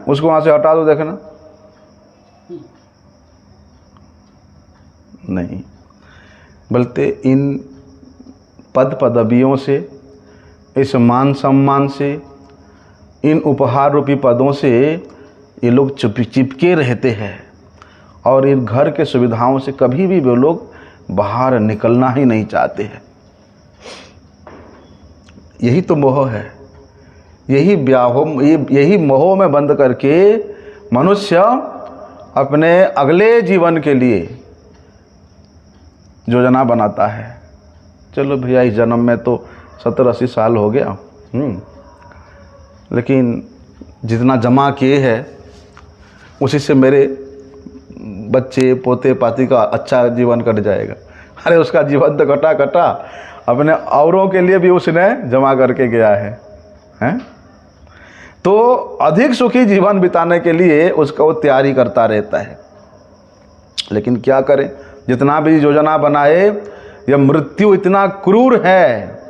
उसको वहां से हटा दो, देखना नहीं। बल्कि इन पद पदवियों से, इस मान सम्मान से, इन उपहार रूपी पदों से ये लोग चिपके रहते हैं और इन घर के सुविधाओं से कभी भी वो लोग बाहर निकलना ही नहीं चाहते हैं। यही तो मोह है, यही मोह में बंद करके मनुष्य अपने अगले जीवन के लिए योजना बनाता है। चलो भैया इस जन्म में तो 70-80 साल हो गया, लेकिन जितना जमा किए हैं उसी से मेरे बच्चे पोते पाती का अच्छा जीवन कट जाएगा। अरे उसका जीवन तो कटा अपने औरों के लिए भी उसने जमा करके गया है, तो अधिक सुखी जीवन बिताने के लिए उसका वो तैयारी करता रहता है। लेकिन क्या करें, जितना भी योजना बनाए यह मृत्यु इतना क्रूर है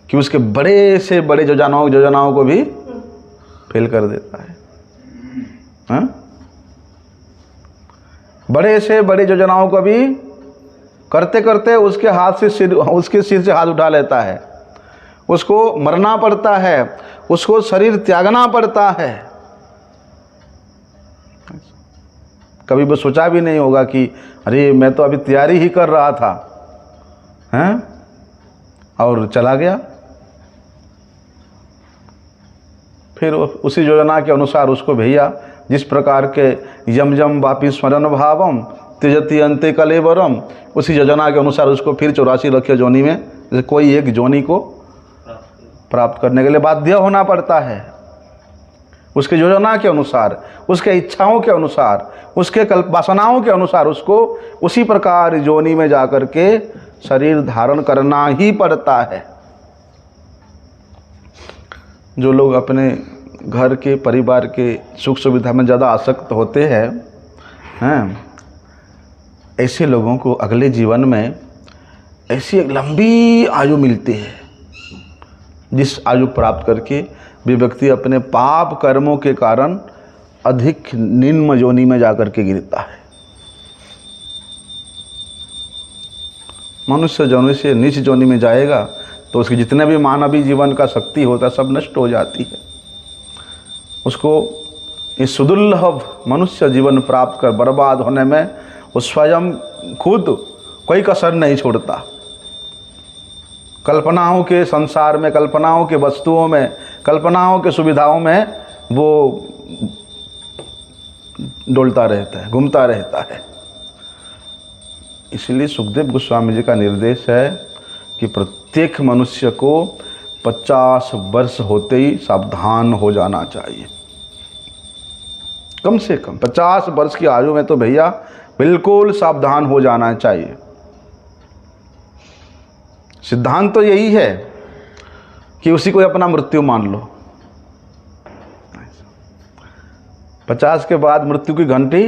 कि उसके बड़े से बड़े योजनाओं को भी फेल कर देता है, बड़े से बड़े योजनाओं को भी करते करते उसके सिर से हाथ उठा लेता है, उसको मरना पड़ता है, उसको शरीर त्यागना पड़ता है। कभी वो सोचा भी नहीं होगा कि अरे मैं तो अभी तैयारी ही कर रहा था, और चला गया। फिर उसी योजना के अनुसार उसको भैया जिस प्रकार के यम वापि स्मरण भावम त्यजति अंते कलेवरम, उसी योजना के अनुसार उसको फिर 84 लक्ष्य जोनी में जैसे कोई एक जोनी को प्राप्त करने के लिए बाध्य होना पड़ता है। उसके योजना के अनुसार, उसके इच्छाओं के अनुसार, उसके वासनाओं के अनुसार उसको उसी प्रकार जोनी में जाकर के शरीर धारण करना ही पड़ता है। जो लोग अपने घर के परिवार के सुख सुविधा में ज़्यादा आसक्त होते हैं, ऐसे लोगों को अगले जीवन में ऐसी एक लंबी आयु मिलती है जिस आयु प्राप्त करके वे व्यक्ति अपने पाप कर्मों के कारण अधिक निम्न योनि में जाकर के गिरता है। मनुष्य योनि से नीच योनि में जाएगा तो उसके जितने भी मानवीय जीवन का शक्ति होता है सब नष्ट हो जाती है। उसको इस सुदुर्लभ मनुष्य जीवन प्राप्त कर बर्बाद होने में वो स्वयं खुद कोई कसर नहीं छोड़ता। कल्पनाओं के संसार में, कल्पनाओं के वस्तुओं में, कल्पनाओं के सुविधाओं में वो डोलता रहता है, घूमता रहता है। इसलिए सुखदेव गोस्वामी जी का निर्देश है कि प्रत्येक मनुष्य को 50 वर्ष होते ही सावधान हो जाना चाहिए। कम से कम 50 वर्ष की आयु में तो भैया बिल्कुल सावधान हो जाना चाहिए। सिद्धांत तो यही है कि उसी को अपना मृत्यु मान लो। 50 के बाद मृत्यु की घंटी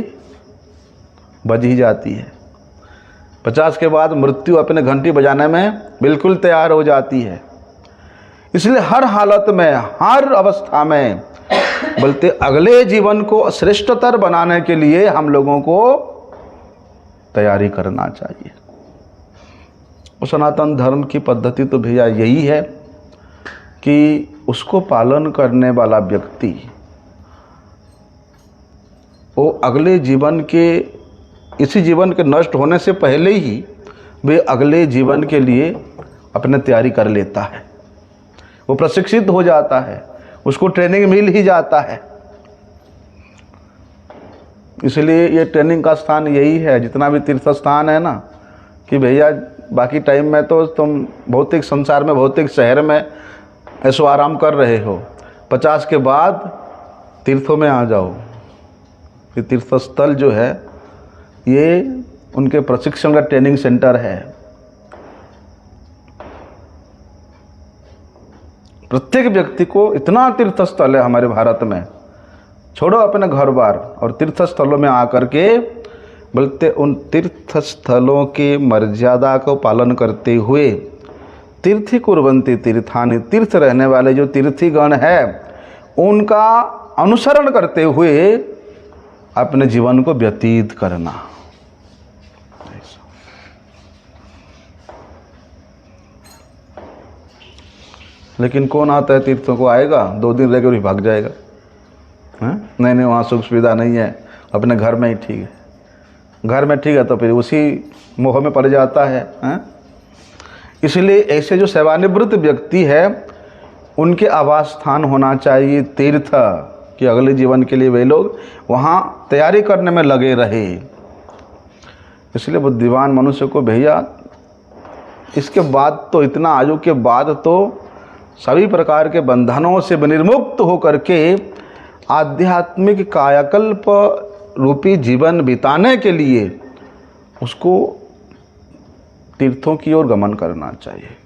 बज ही जाती है। 50 के बाद मृत्यु अपने घंटी बजाने में बिल्कुल तैयार हो जाती है। इसलिए हर हालत में, हर अवस्था में, बोलते अगले जीवन को श्रेष्ठतर बनाने के लिए हम लोगों को तैयारी करना चाहिए। और सनातन धर्म की पद्धति तो भैया यही है कि उसको पालन करने वाला व्यक्ति वो अगले जीवन के, इसी जीवन के नष्ट होने से पहले ही वे अगले जीवन के लिए अपने तैयारी कर लेता है। वो प्रशिक्षित हो जाता है, उसको ट्रेनिंग मिल ही जाता है। इसलिए ये ट्रेनिंग का स्थान यही है। जितना भी तीर्थ स्थान है ना, कि भैया बाकी टाइम में तो तुम भौतिक संसार में, भौतिक शहर में ऐसो आराम कर रहे हो, 50 के बाद तीर्थों में आ जाओ। ये तीर्थ स्थल जो है ये उनके प्रशिक्षण का ट्रेनिंग सेंटर है। प्रत्येक व्यक्ति को इतना तीर्थ स्थल है हमारे भारत में, छोड़ो अपने घर बार, और तीर्थ स्थलों में आकर के बोलते उन तीर्थ स्थलों के मर्यादा को पालन करते हुए तीर्थी कुर्वन्ति तीर्थानि, तीर्थ रहने वाले जो तीर्थीगण है उनका अनुसरण करते हुए अपने जीवन को व्यतीत करना। लेकिन कौन आता है तीर्थों को, आएगा 2 दिन रहेगा और भाग जाएगा। नहीं नहीं, वहाँ सुख सुविधा नहीं है, अपने घर में ही ठीक है। घर में ठीक है तो फिर उसी मोह में पड़ जाता है। इसलिए ऐसे जो सेवानिवृत्त व्यक्ति है उनके आवास स्थान होना चाहिए तीर्थ, कि अगले जीवन के लिए वे लोग वहाँ तैयारी करने में लगे रहे। इसलिए बुद्धिमान मनुष्य को भैया इसके बाद तो, इतना आयु के बाद तो सभी प्रकार के बंधनों से निर्मुक्त होकर के आध्यात्मिक कायाकल्प रूपी जीवन बिताने के लिए उसको तीर्थों की ओर गमन करना चाहिए।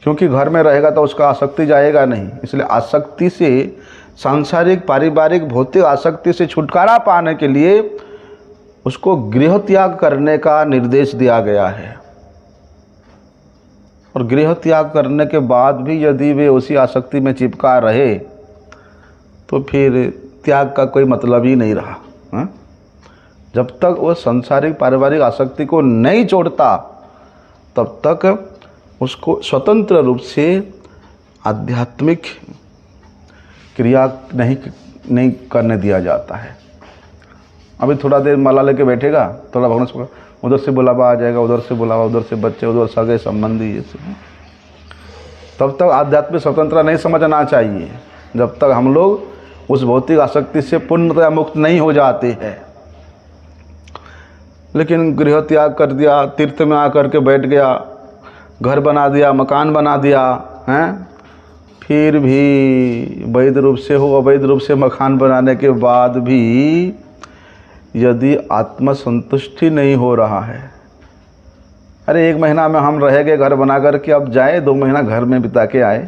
क्योंकि घर में रहेगा तो उसका आसक्ति जाएगा नहीं। इसलिए आसक्ति से, सांसारिक, पारिवारिक, भौतिक आसक्ति से छुटकारा पाने के लिए उसको गृह त्याग करने का निर्देश दिया गया है। और गृह त्याग करने के बाद भी यदि वे उसी आसक्ति में चिपका रहे तो फिर त्याग का कोई मतलब ही नहीं रहा। जब तक वो सांसारिक पारिवारिक आसक्ति को नहीं छोड़ता तब तक उसको स्वतंत्र रूप से आध्यात्मिक क्रिया नहीं करने दिया जाता है। अभी थोड़ा देर माला लेके बैठेगा, थोड़ा भगवान से उधर से बुलावा आ जाएगा, उधर से बुलावा, उधर से बच्चे, उधर सगे संबंधी, ये सब। तब तक आध्यात्मिक स्वतंत्रता नहीं समझना चाहिए जब तक हम लोग उस भौतिक आसक्ति से पूर्णतया मुक्त नहीं हो जाते हैं। लेकिन गृह त्याग कर दिया, तीर्थ में आकर के बैठ गया, घर बना दिया, मकान बना दिया, हैं, फिर भी वैध रूप से हो, अवैध रूप से मकान बनाने के बाद भी यदि आत्मसंतुष्टि नहीं हो रहा है, अरे 1 महीना में हम रह गए घर बना कर के, अब जाए 2 महीना घर में बिता के आए,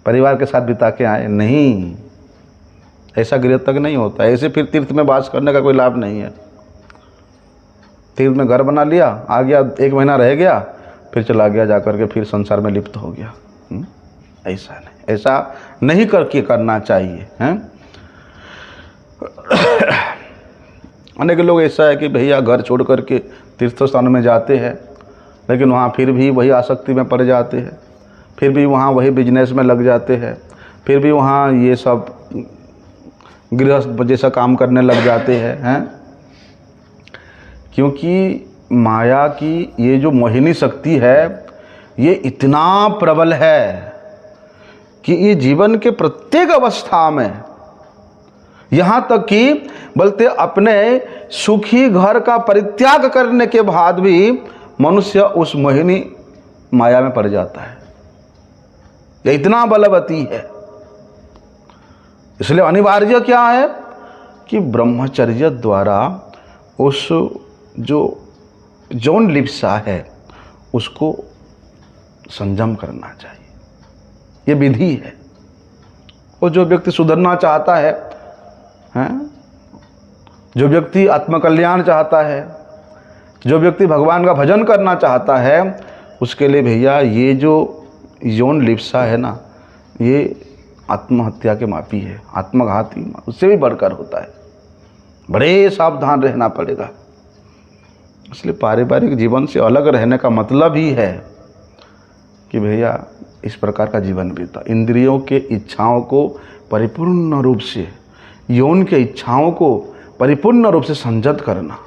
परिवार के साथ बिता के आए, नहीं, ऐसा गृह तक नहीं होता। ऐसे फिर तीर्थ में वास करने का कोई लाभ नहीं है। तीर्थ में घर बना लिया, आ गया, 1 महीना रह गया, फिर चला गया जाकर के, फिर संसार में लिप्त हो गया। ऐसा नहीं, ऐसा नहीं करके करना चाहिए हैं। अनेक लोग ऐसा है कि भैया घर छोड़ करके तीर्थ स्थान में जाते हैं, लेकिन वहाँ फिर भी वही आसक्ति में पड़ जाते हैं, फिर भी वहाँ वही बिजनेस में लग जाते हैं, फिर भी वहाँ ये सब गृहस्थ जैसा काम करने लग जाते हैं। क्योंकि माया की ये जो मोहिनी शक्ति है ये इतना प्रबल है कि ये जीवन के प्रत्येक अवस्था में, यहाँ तक कि बोलते अपने सुखी घर का परित्याग करने के बाद भी मनुष्य उस मोहिनी माया में पड़ जाता है। ये इतना बलवती है। इसलिए अनिवार्य क्या है कि ब्रह्मचर्य द्वारा उस जो जौन लिप्सा है उसको संयम करना चाहिए। ये विधि है। और जो व्यक्ति सुधरना चाहता है, जो व्यक्ति आत्मकल्याण चाहता है, जो व्यक्ति भगवान का भजन करना चाहता है, उसके लिए भैया ये जो यौन लिप्सा है ना, ये आत्महत्या के मापी है, आत्मघाती, उससे भी बढ़कर होता है। बड़े सावधान रहना पड़ेगा। इसलिए पारिवारिक जीवन से अलग रहने का मतलब ही है कि भैया इस प्रकार का जीवन बीता, इंद्रियों के इच्छाओं को परिपूर्ण रूप से, यौन के इच्छाओं को परिपूर्ण रूप से संयत करना।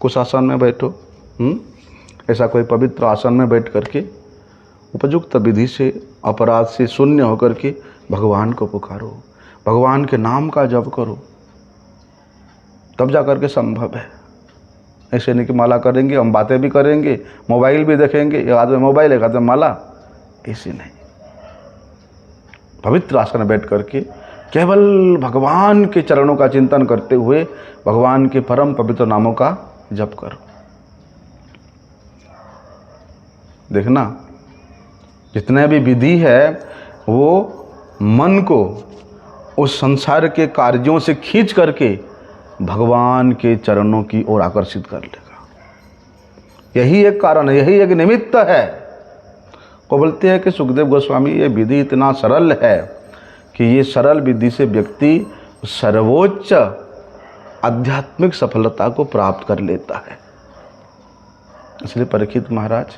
कुछ आसन में बैठो, ऐसा कोई पवित्र आसन में बैठ करके उपयुक्त विधि से, अपराध से शून्य होकर के भगवान को पुकारो, भगवान के नाम का जप करो, तब जा कर के संभव है। ऐसे नहीं कि माला करेंगे, हम बातें भी करेंगे, मोबाइल भी देखेंगे, एक हाथ में मोबाइल एक हाथ में माला, ऐसे नहीं। पवित्र आसन में बैठ करके केवल भगवान के चरणों का चिंतन करते हुए भगवान के परम पवित्र नामों का जप करो। देखना, जितने भी विधि है वो मन को उस संसार के कार्यों से खींच करके भगवान के चरणों की ओर आकर्षित कर लेगा। यही एक कारण है, यही एक निमित्त है। को बोलते हैं कि सुखदेव गोस्वामी ये विधि इतना सरल है कि ये सरल विधि से व्यक्ति सर्वोच्च आध्यात्मिक सफलता को प्राप्त कर लेता है। इसलिए परीक्षित महाराज,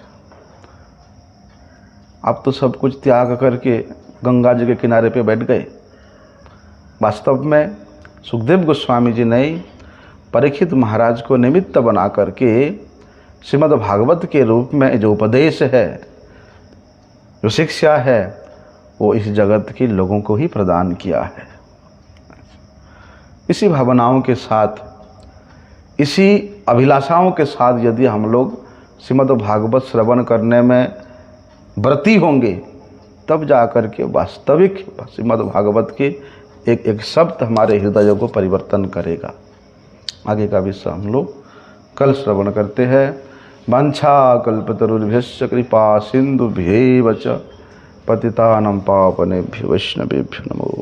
आप तो सब कुछ त्याग करके गंगा जी के किनारे पे बैठ गए। वास्तव में सुखदेव गोस्वामी जी ने परीक्षित महाराज को निमित्त बना करके श्रीमद् भागवत के रूप में जो उपदेश है, जो शिक्षा है, वो इस जगत के लोगों को ही प्रदान किया है। इसी भावनाओं के साथ, इसी अभिलाषाओं के साथ यदि हम लोग श्रीमद् भागवत श्रवण करने में व्रती होंगे, तब जाकर के वास्तविक श्रीमद् भागवत के एक एक शब्द हमारे हृदयों को परिवर्तन करेगा। आगे का विषय हम लोग कल श्रवण करते हैं। वांछा कल्पतरुभ्यश्च कृपा सिंधुभ्यैव च पतितानां पावनेभ्यो वैष्णवेभ्यो नमो।